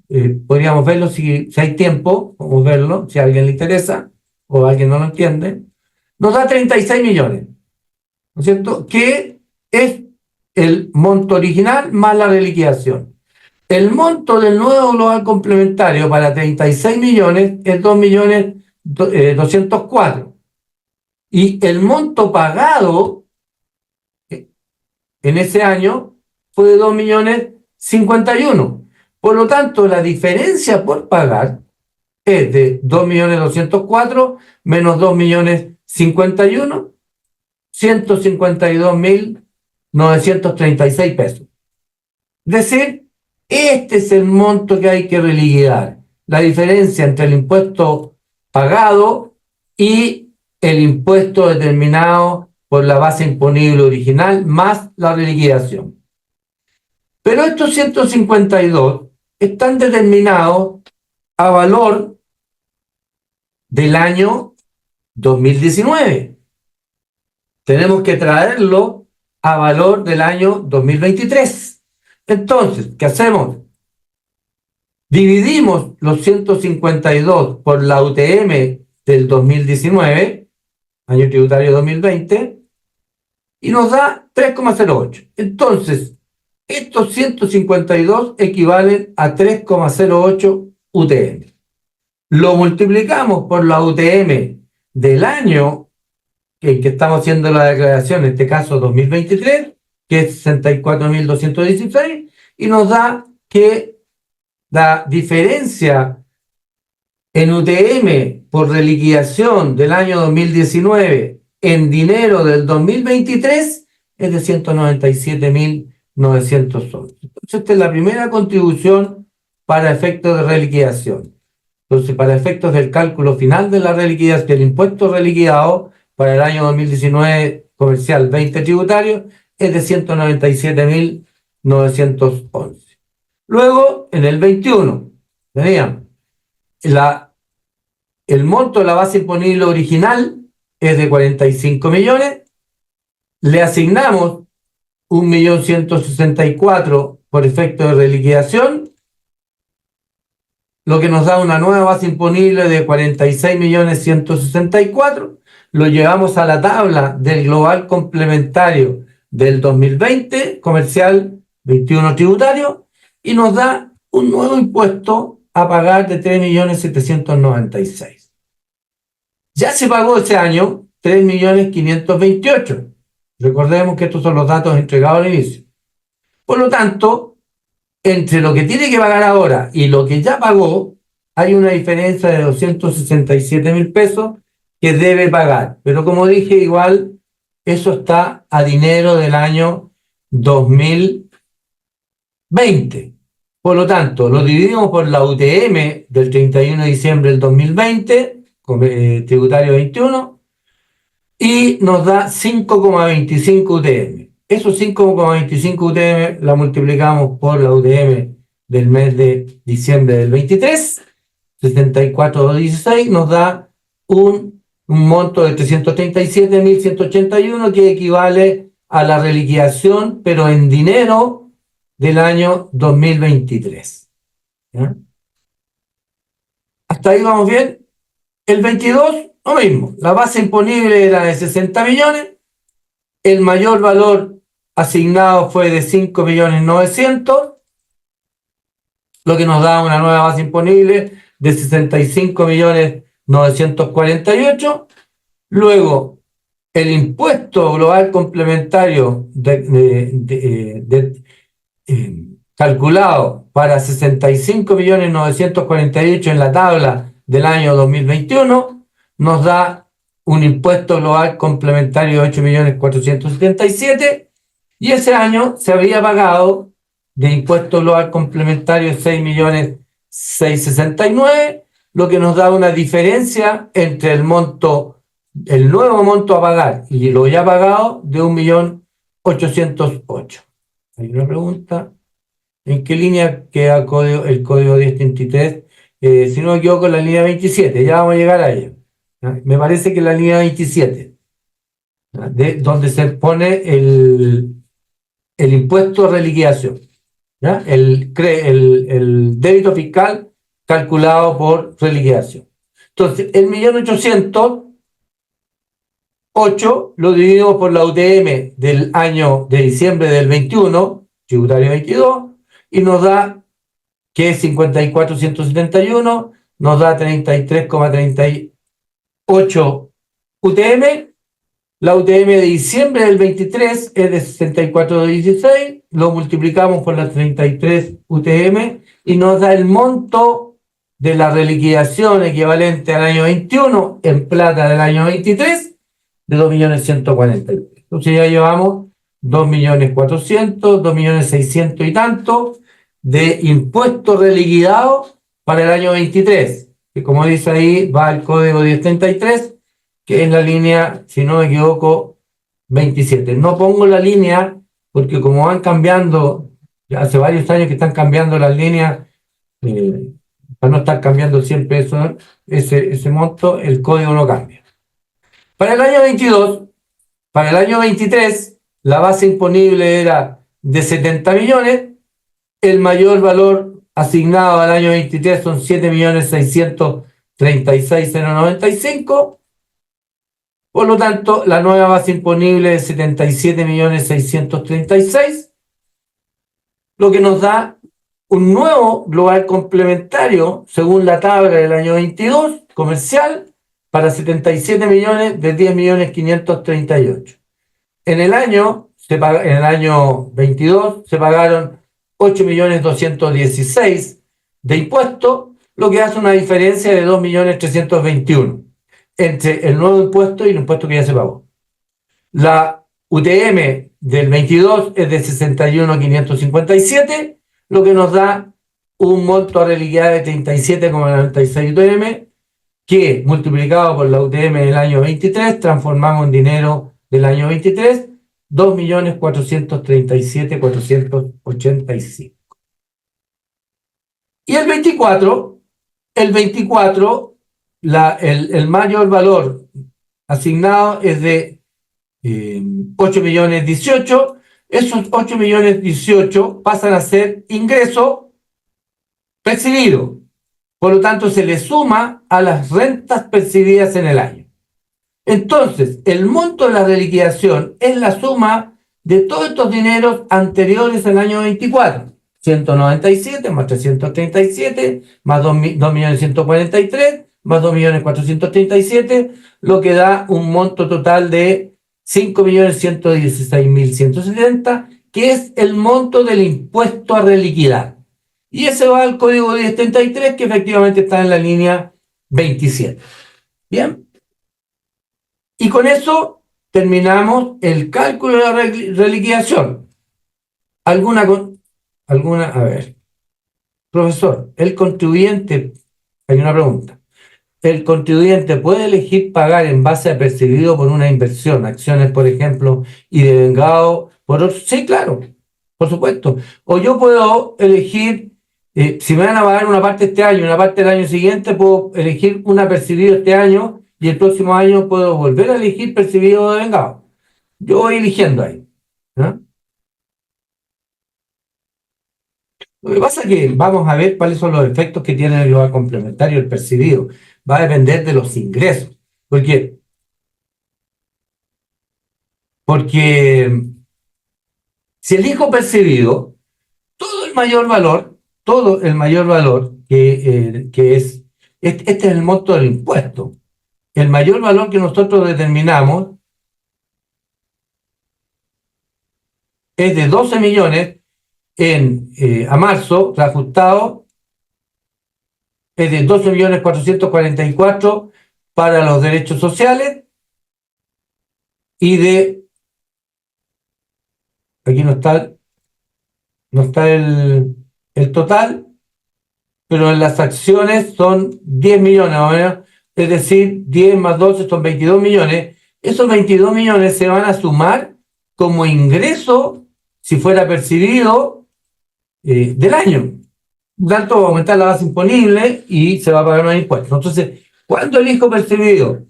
verlo si hay tiempo, podemos verlo, si a alguien le interesa o a alguien no lo entiende, nos da 36 millones, ¿no es cierto? Que es el monto original más la reliquidación. El monto del nuevo global complementario para 36 millones es 2.204.000. Y el monto pagado en ese año fue de 2.051.000. Por lo tanto, la diferencia por pagar es de 2.204.000 menos 2.051.000, 152.936 pesos. Es decir, este es el monto que hay que reliquidar. La diferencia entre el impuesto pagado y el impuesto determinado por la base imponible original más la reliquidación. Pero estos 152 están determinados a valor del año 2019. Tenemos que traerlo a valor del año 2023. Entonces, ¿qué hacemos? Dividimos los 152 por la UTM del 2019, año tributario 2020, y nos da 3,08. Entonces, estos 152 equivalen a 3,08 UTM. Lo multiplicamos por la UTM del año en que estamos haciendo la declaración, en este caso 2023, que es 64.216, y nos da que la diferencia en UTM por reliquidación del año 2019 en dinero del 2023 es de 197.911. Entonces, esta es la primera contribución para efectos de reliquidación. Entonces, para efectos del cálculo final de la reliquidación, del impuesto reliquidado para el año 2019 comercial 20 tributario, es de 197.911. Luego, en el 21, teníamos el monto de la base imponible original es de 45 millones, le asignamos 1.164.000 por efecto de reliquidación, lo que nos da una nueva base imponible de 46.164.000, lo llevamos a la tabla del global complementario del 2020, comercial 21 tributario, y nos da un nuevo impuesto a pagar de 3.796.000. Ya se pagó ese año 3.528.000. Recordemos que estos son los datos entregados al inicio. Por lo tanto, entre lo que tiene que pagar ahora y lo que ya pagó, hay una diferencia de 267.000 pesos que debe pagar. Pero como dije, igual eso está a dinero del año 2020. Por lo tanto, lo dividimos por la UTM del 31 de diciembre del 2020, tributario 21, y nos da 5,25 UTM. Esos 5,25 UTM la multiplicamos por la UTM del mes de diciembre del 23, 74.16, nos da un monto de 337.181 que equivale a la reliquidación, pero en dinero, del año 2023. ¿Ya? ¿Hasta ahí vamos bien? El 22, lo mismo. La base imponible era de 60 millones. El mayor valor asignado fue de 5.900.000, lo que nos da una nueva base imponible de 65.948.000. Luego, el impuesto global complementario calculado para 65.948.000 en la tabla del año 2021, nos da un impuesto global complementario de 8.477.000, y ese año se había pagado de impuesto global complementario 6.669.000, lo que nos da una diferencia entre el nuevo monto a pagar y lo ya pagado de 1.808.000. Hay una pregunta: ¿en qué línea queda el código 1033? Si no me equivoco, en la línea 27, ya vamos a llegar a ella. ¿Ya? Me parece que en la línea 27, ¿ya? Donde se pone el impuesto de reliquidación, ¿ya? El débito fiscal calculado por reliquidación. Entonces, el 1.808.000 lo dividimos por la UTM del año de diciembre del 21, tributario 22, y nos da que es 54.171, nos da 33,38 UTM. La UTM de diciembre del 23 es de 64,16, lo multiplicamos por las 33 UTM y nos da el monto de la reliquidación equivalente al año 21 en plata del año 23 de 2.140.000. Entonces ya llevamos 2.400.000, 2.600.000 y tanto de impuestos reliquidados para el año 23, que como dice ahí va al código 1033, que es la línea, si no me equivoco, 27. No pongo la línea porque como van cambiando, ya hace varios años que están cambiando las líneas, para no estar cambiando siempre ese monto, el código no cambia. Para el año 22, para el año 23, la base imponible era de 70 millones, el mayor valor asignado al año 23 son 7.636.095. Por lo tanto, la nueva base imponible es 77.636.000, lo que nos da un nuevo global complementario, según la tabla del año 22, comercial, para 77 millones de 10.538.000. En el año 22 se pagaron 8.216.000 de impuestos, lo que hace una diferencia de 2.321.000 entre el nuevo impuesto y el impuesto que ya se pagó. La UTM del 22 es de 61.557, lo que nos da un monto a reliquidar de 37,96 UTM, que multiplicado por la UTM del año 23, transformamos en dinero del año 23, 2.437.485. Y el 24, el mayor valor asignado es de 8.018.000. Esos 8.018.000 pasan a ser ingreso percibido. Por lo tanto, se le suma a las rentas percibidas en el año. Entonces, el monto de la reliquidación es la suma de todos estos dineros anteriores al año 24. 197 más 337 más 2.143.000 más 2.437.000, lo que da un monto total de 5.116.170, que es el monto del impuesto a reliquidar. Y ese va al código 1033, que efectivamente está en la línea 27. Bien. Y con eso terminamos el cálculo de la reliquidación. A ver, profesor, hay una pregunta. ¿El contribuyente puede elegir pagar en base a percibido por una inversión, acciones, por ejemplo, y devengado por otros? Sí, claro, por supuesto. O yo puedo elegir, si me van a pagar una parte este año y una parte el año siguiente, puedo elegir una percibido este año y el próximo año puedo volver a elegir percibido o devengado. Yo voy eligiendo ahí, ¿no? Lo que pasa es que vamos a ver cuáles son los efectos que tiene el global complementario, el percibido. Va a depender de los ingresos. Porque si elijo percibido, todo el mayor valor que este es el monto del impuesto. El mayor valor que nosotros determinamos es de 12 a marzo, reajustado, es de 12.444.000 para los derechos sociales y aquí no está el total, pero en las acciones son 10 millones más o menos, es decir, 10 más 12 son 22 millones. Esos 22 millones se van a sumar como ingreso si fuera percibido del año. Tanto va a aumentar la base imponible y se va a pagar más impuestos. Entonces, cuando elijo percibido,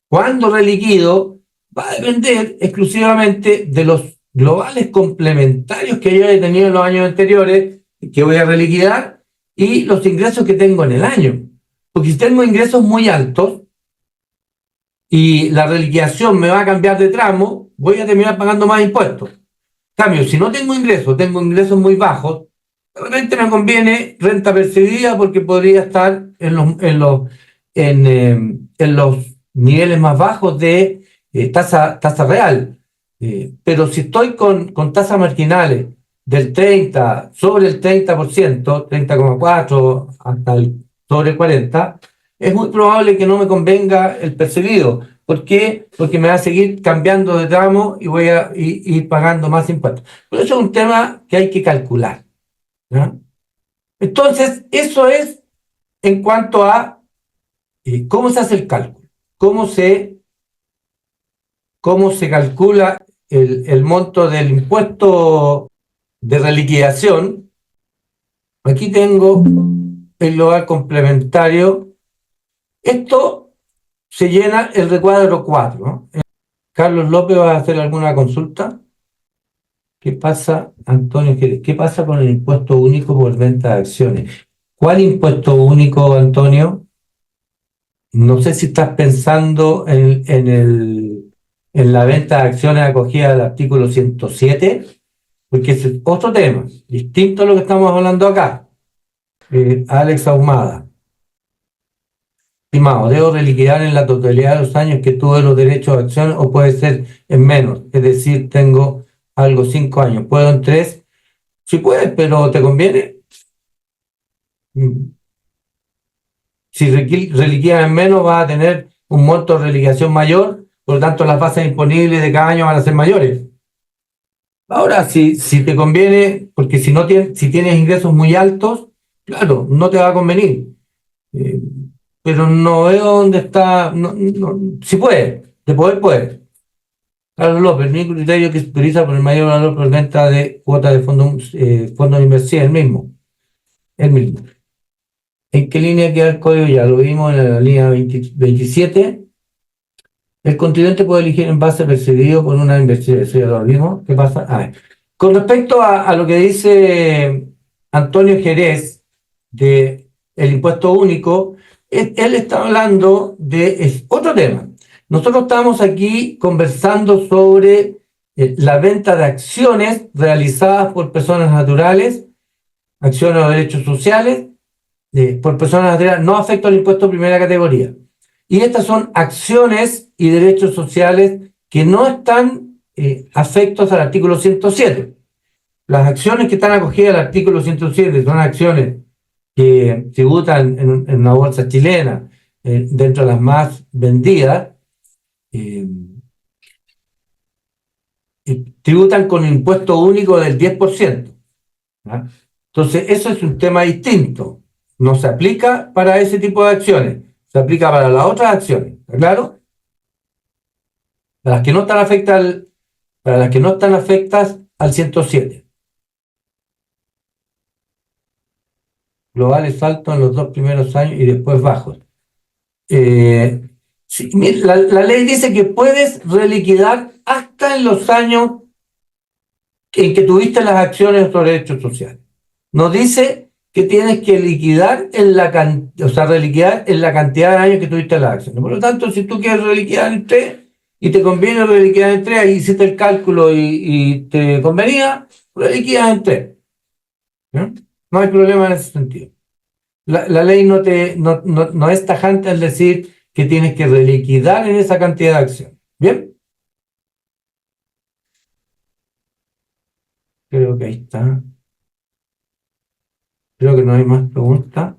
cuando reliquido, va a depender exclusivamente de los globales complementarios que yo he tenido en los años anteriores, que voy a reliquidar, y los ingresos que tengo en el año. Porque si tengo ingresos muy altos y la reliquidación me va a cambiar de tramo, voy a terminar pagando más impuestos. En cambio, si no tengo ingresos muy bajos, realmente me conviene renta percibida porque podría estar en los niveles más bajos de tasa real. Pero si estoy con tasas marginales del 30, sobre el 30%, 30,4 hasta sobre el 40, es muy probable que no me convenga el percibido. ¿Por qué? Porque me va a seguir cambiando de tramo y voy a ir pagando más impuestos. Pero eso es un tema que hay que calcular, ¿no? Entonces, eso es en cuanto a cómo se hace el cálculo, cómo se calcula el monto del impuesto de reliquidación. Aquí tengo el global complementario. Esto se llena el recuadro 4, ¿no? Carlos López va a hacer alguna consulta. ¿Qué pasa, Antonio? ¿Qué pasa con el impuesto único por venta de acciones? ¿Cuál impuesto único, Antonio? No sé si estás pensando en la venta de acciones acogida al artículo 107, porque es otro tema, distinto a lo que estamos hablando acá. Alex Ahumada. Estimado, ¿debo reliquidar en la totalidad de los años que tuve los derechos de acción o puede ser en menos? Es decir, tengo algo 5 años. ¿Puedo en 3? Sí puedes, pero ¿te conviene? Si reliquidas en menos, vas a tener un monto de reliquidación mayor, por lo tanto las bases disponibles de cada año van a ser mayores. Ahora, si te conviene, porque si tienes ingresos muy altos, claro, no te va a convenir. Eh, pero no veo dónde está. Si puede, de poder puede. Carlos López, el mismo criterio que se utiliza por el mayor valor por venta de cuotas de fondos de inversión, el mismo. ¿En qué línea queda el código? Ya lo vimos en la línea 27. El contribuyente puede elegir en base percibido por una inversión. Eso ya lo vimos. ¿Qué pasa? Con respecto a lo que dice Antonio Jerez de el impuesto único, él está hablando de otro tema. Nosotros estamos aquí conversando sobre la venta de acciones realizadas por personas naturales, acciones o derechos sociales, por personas naturales, no afecta al impuesto de primera categoría. Y estas son acciones y derechos sociales que no están afectos al artículo 107. Las acciones que están acogidas al artículo 107 son acciones que tributan en una bolsa chilena, dentro de las más vendidas, eh, tributan con impuesto único del 10%. ¿Ah? Entonces, eso es un tema distinto. No se aplica para ese tipo de acciones, se aplica para las otras acciones. ¿Está claro? Para las que no están afectas al 107. Globales altos en los 2 primeros años y después bajos. Sí, la ley dice que puedes reliquidar hasta en los años en que tuviste las acciones o derechos sociales. No dice que tienes que liquidar reliquidar en la cantidad de años que tuviste las acciones. Por lo tanto, si tú quieres reliquidar en 3 y te conviene reliquidar en 3, ahí hiciste el cálculo y te convenía, reliquidas en 3. ¿No? No hay problema en ese sentido. La ley no es tajante al decir que tienes que reliquidar en esa cantidad de acciones. ¿Bien? Creo que ahí está. Creo que no hay más preguntas.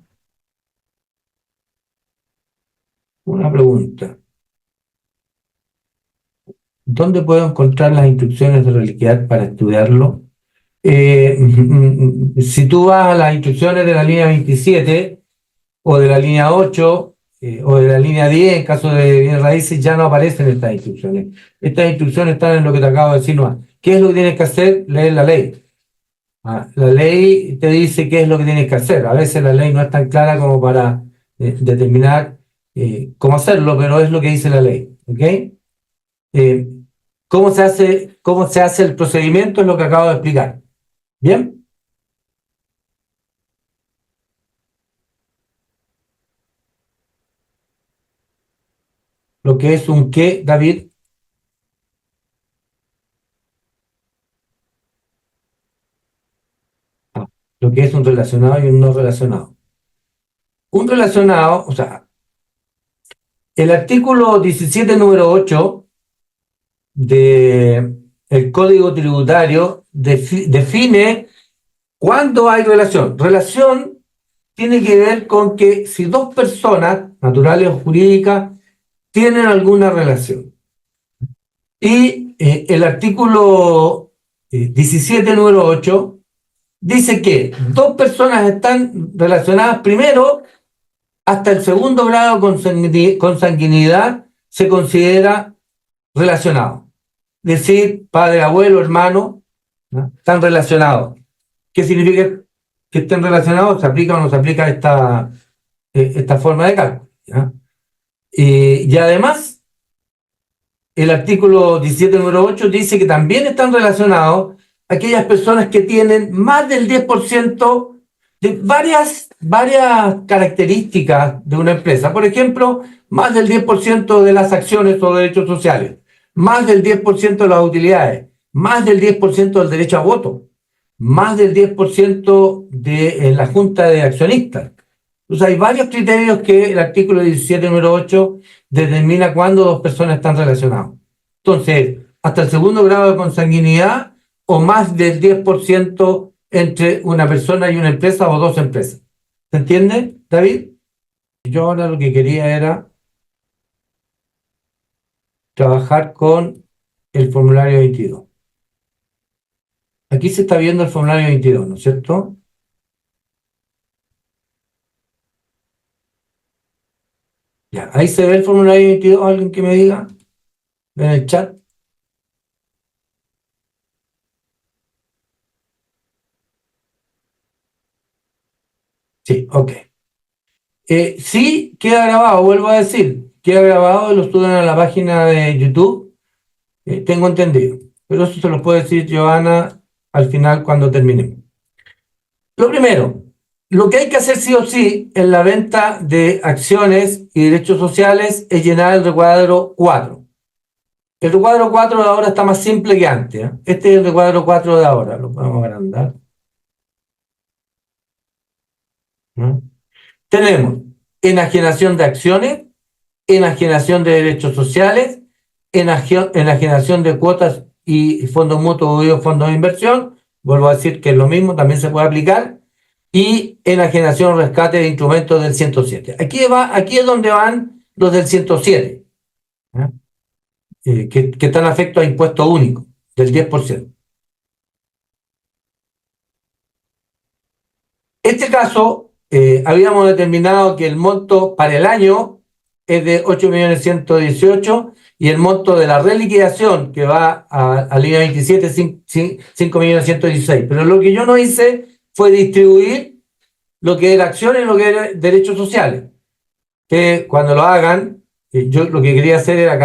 Una pregunta. ¿Dónde puedo encontrar las instrucciones de reliquidar para estudiarlo? Si tú vas a las instrucciones de la línea 27 o de la línea 8 o de la línea 10, en caso de bienes raíces, ya no aparecen estas instrucciones. Estas instrucciones están en lo que te acabo de decir, ¿no? ¿Qué es lo que tienes que hacer? Leer la ley. La ley te dice qué es lo que tienes que hacer. A veces la ley no es tan clara como para determinar cómo hacerlo, pero es lo que dice la ley. ¿Ok? Eh, cómo se hace el procedimiento es lo que acabo de explicar. ¿Bien? Lo que es un qué, David. Ah, lo que es un relacionado y un no relacionado. Un relacionado, o sea, el artículo 17, número 8 de el Código Tributario define cuándo hay relación. Relación tiene que ver con que si dos personas, naturales o jurídicas, tienen alguna relación. Y el artículo 17, número 8, dice que dos personas están relacionadas primero hasta el segundo grado de consanguinidad se considera relacionado. Es decir, padre, abuelo, hermano, ¿no? Están relacionados. ¿Qué significa que estén relacionados? ¿Se aplica o no se aplica esta forma de cálculo? ¿Ya? Y además, el artículo 17, número 8, dice que también están relacionados aquellas personas que tienen más del 10% de varias características de una empresa. Por ejemplo, más del 10% de las acciones o derechos sociales, más del 10% de las utilidades, más del 10% del derecho a voto, más del 10% en la junta de accionistas. Entonces hay varios criterios que el artículo 17, número 8, determina cuándo dos personas están relacionadas. Entonces, hasta el segundo grado de consanguinidad o más del 10% entre una persona y una empresa o dos empresas. ¿Se entiende, David? Yo ahora lo que quería era trabajar con el formulario 22. Aquí se está viendo el formulario 22, ¿no es cierto? Ya, ahí se ve el formulario 22, alguien que me diga en el chat. Sí, ok. Sí, queda grabado, vuelvo a decir, queda grabado y lo suben a la página de YouTube, tengo entendido. Pero eso se lo puede decir Joana al final cuando terminemos. Lo primero, lo que hay que hacer sí o sí en la venta de acciones y derechos sociales es llenar el recuadro 4. El recuadro 4 de ahora está más simple que antes, ¿eh? Este es el recuadro 4 de ahora, lo podemos agrandar, ¿no? Tenemos enajenación de acciones, enajenación de derechos sociales, enajenación de cuotas y fondos mutuos y fondos de inversión, vuelvo a decir que es lo mismo, también se puede aplicar, y enajenación rescate de instrumentos del 107. Aquí es donde van los del 107, ¿eh? Que están afectos a impuesto único del 10%. Este caso, habíamos determinado que el monto para el año es de 8.118.000 y el monto de la reliquidación que va a línea 27 es 5.116.000. Pero lo que yo no hice fue distribuir lo que era acciones y lo que era derechos sociales. Que cuando lo hagan, yo lo que quería hacer era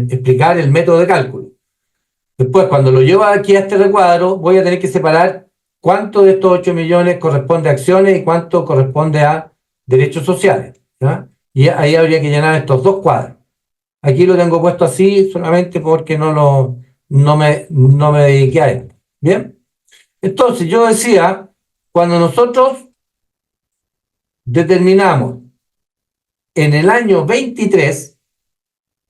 explicar el método de cálculo. Después, cuando lo llevo aquí a este recuadro, voy a tener que separar cuánto de estos 8 millones corresponde a acciones y cuánto corresponde a derechos sociales, ¿ya? Y ahí habría que llenar estos dos cuadros. Aquí lo tengo puesto así solamente porque no me dediqué a esto. ¿Bien? Entonces, yo decía, cuando nosotros determinamos en el año 23,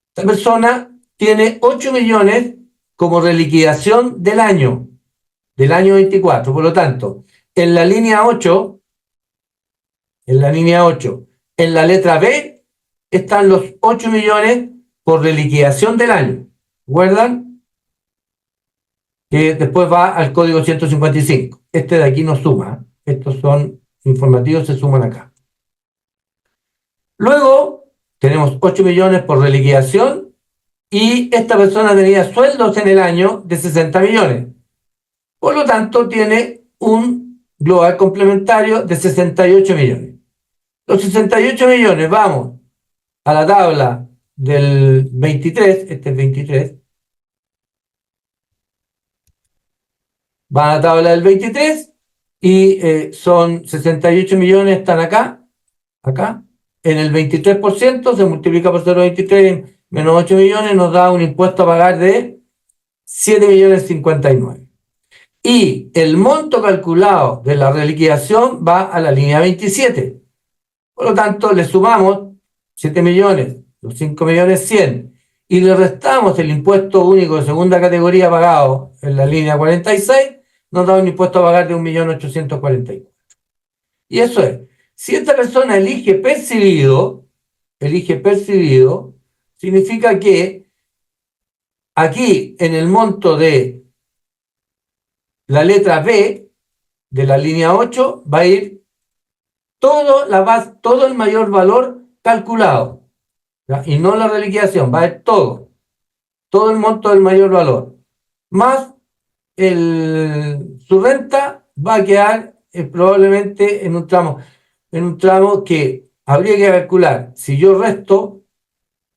esta persona tiene 8 millones como reliquidación del año 24. Por lo tanto, en la línea 8, en la letra B, están los 8 millones por reliquidación del año. ¿Recuerdan? Que después va al código 155. Este de aquí no suma. Estos son informativos, se suman acá. Luego tenemos 8 millones por reliquidación y esta persona tenía sueldos en el año de 60 millones. Por lo tanto, tiene un global complementario de 68 millones. Los 68 millones, vamos a la tabla del 23, este es 23, va a la tabla del 23 y son 68 millones, están acá, en el 23%, se multiplica por 0,23 menos 8 millones, nos da un impuesto a pagar de 7 millones 59. Y el monto calculado de la reliquidación va a la línea 27. Por lo tanto, le sumamos 7 millones, los 5 millones 100, y le restamos el impuesto único de segunda categoría pagado en la línea 46, nos da un impuesto a pagar de 1.844.000. Y eso es, si esta persona elige percibido, significa que aquí en el monto de la letra B de la línea 8 va a ir todo el mayor valor calculado, ¿ya? Y no la reliquidación, va a ir todo el monto del mayor valor, más su renta va a quedar probablemente en un tramo que habría que calcular. Si yo resto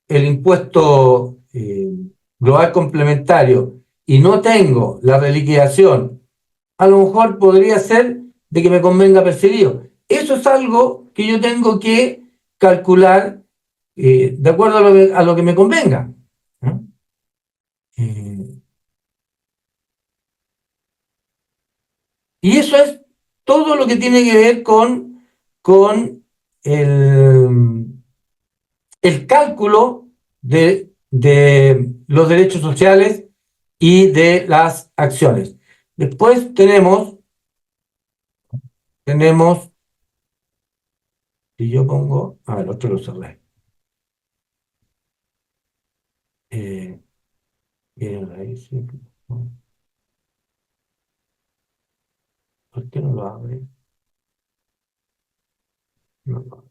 el impuesto global complementario y no tengo la reliquidación, a lo mejor podría ser de que me convenga percibido. Eso es algo que yo tengo que calcular de acuerdo a lo que me convenga, ¿no? Y eso es todo lo que tiene que ver con el cálculo de los derechos sociales y de las acciones. Después tenemos, si yo pongo, a ver, otro lo cerré. Miren ahí, sí. ¿Por qué no lo abre? No lo abre.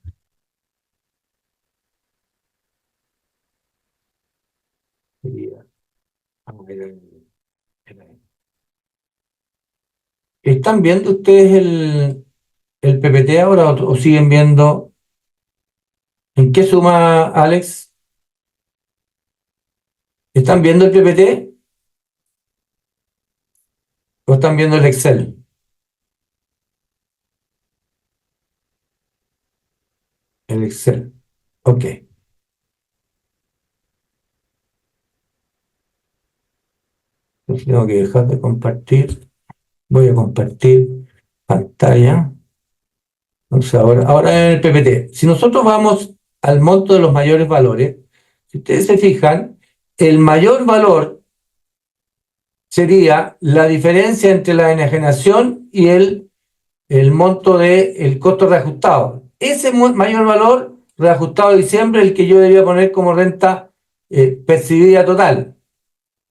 Sería, a ver, ahí. ¿Están viendo ustedes el PPT ahora o siguen viendo? ¿En qué suma, Alex? ¿Están viendo el PPT o están viendo el Excel? El Excel. Ok. Entonces tengo que dejar de compartir. Voy a compartir pantalla. Entonces ahora en el PPT. Si nosotros vamos al monto de los mayores valores, si ustedes se fijan, el mayor valor sería la diferencia entre la enajenación y el monto del costo reajustado. Ese mayor valor reajustado de diciembre es el que yo debería poner como renta percibida total.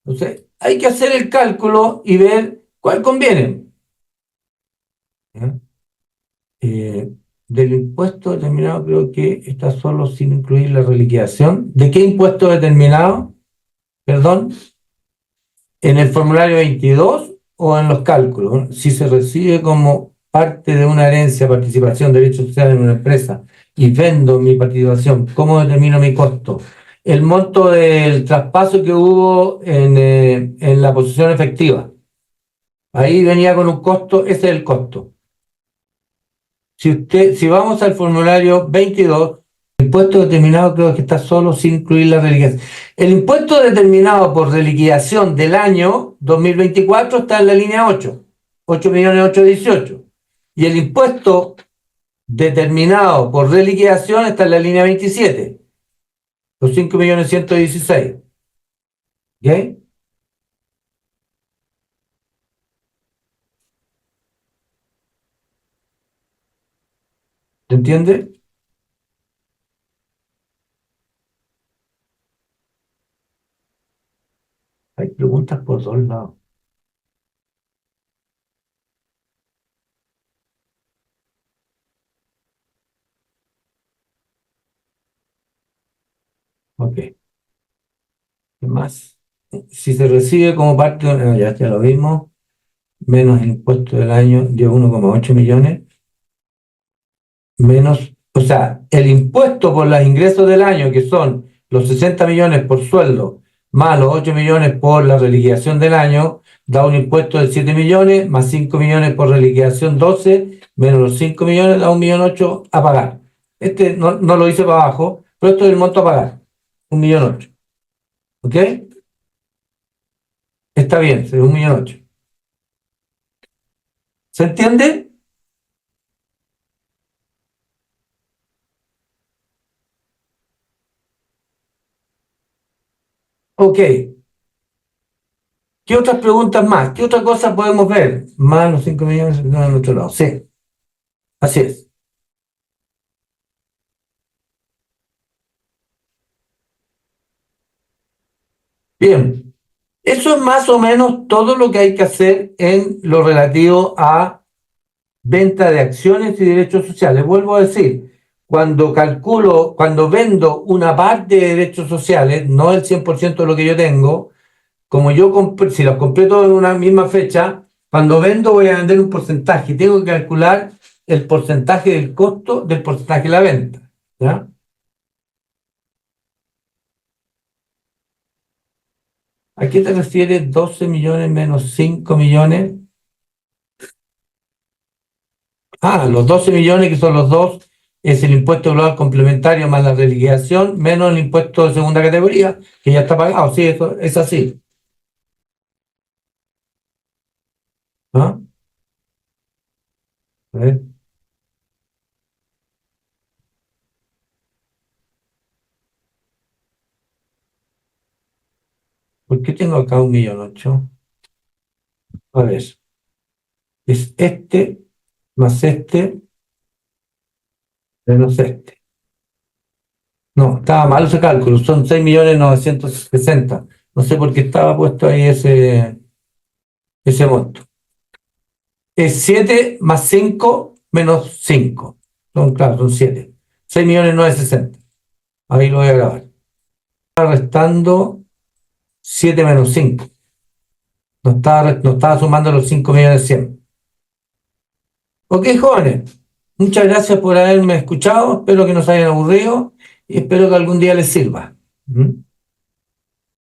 Entonces, hay que hacer el cálculo y ver cuál conviene. ¿Ya? Del impuesto determinado, creo que está solo sin incluir la reliquidación. ¿De qué impuesto determinado? Perdón, ¿en el formulario 22 o en los cálculos? Si se recibe como parte de una herencia, participación, derecho social en una empresa y vendo mi participación, ¿cómo determino mi costo? El monto del traspaso que hubo en la posición efectiva. Ahí venía con un costo, ese es el costo. Si vamos al formulario 22, el impuesto determinado creo que está solo sin incluir la reliquidación. El impuesto determinado por reliquidación del año 2024 está en la línea 8, 8.818. Y el impuesto determinado por reliquidación está en la línea 27, los 5.116. ¿Ok? ¿Se entiende? Hay preguntas por todos lados. Ok, ¿qué más? Si se recibe como parte, ya lo vimos, menos el impuesto del año de 1,8 millones, menos, o sea, el impuesto por los ingresos del año, que son los 60 millones por sueldo, más los 8 millones por la reliquidación del año, da un impuesto de 7 millones, más 5 millones por reliquidación 12, menos los 5 millones, da 1,8 millón a pagar. Este no lo hice para abajo, pero esto es el monto a pagar, 1,8 millón. ¿Ok? Está bien, es 1,8 millón. ¿Se entiende? Ok. ¿Qué otras preguntas más? ¿Qué otra cosa podemos ver? Más los 5 millones no, en otro lado. Sí, así es. Bien, eso es más o menos todo lo que hay que hacer en lo relativo a venta de acciones y derechos sociales. Vuelvo a decir, cuando vendo una parte de derechos sociales, no el 100% de lo que yo tengo, como yo compré, si los compré todos en una misma fecha, cuando vendo voy a vender un porcentaje. Tengo que calcular el porcentaje del costo del porcentaje de la venta. ¿Ya? ¿A qué te refieres 12 millones menos 5 millones? Ah, los 12 millones que son los dos es el impuesto global complementario más la reliquidación menos el impuesto de segunda categoría, que ya está pagado. Sí, eso es así. ¿Ah? A ver, ¿por qué tengo acá 1,8 millones? A ver, es este más este menos este. No, estaba mal ese cálculo, son 6,960,000. No sé por qué estaba puesto ahí ese monto. Es 7 más 5 menos 5. Claro, son 7. 6,960,000. Ahí lo voy a grabar. Está restando 7 menos 5. No estaba sumando los 5,100,000. Ok, jóvenes. Muchas gracias por haberme escuchado. Espero que no se hayan aburrido y espero que algún día les sirva. ¿Mm?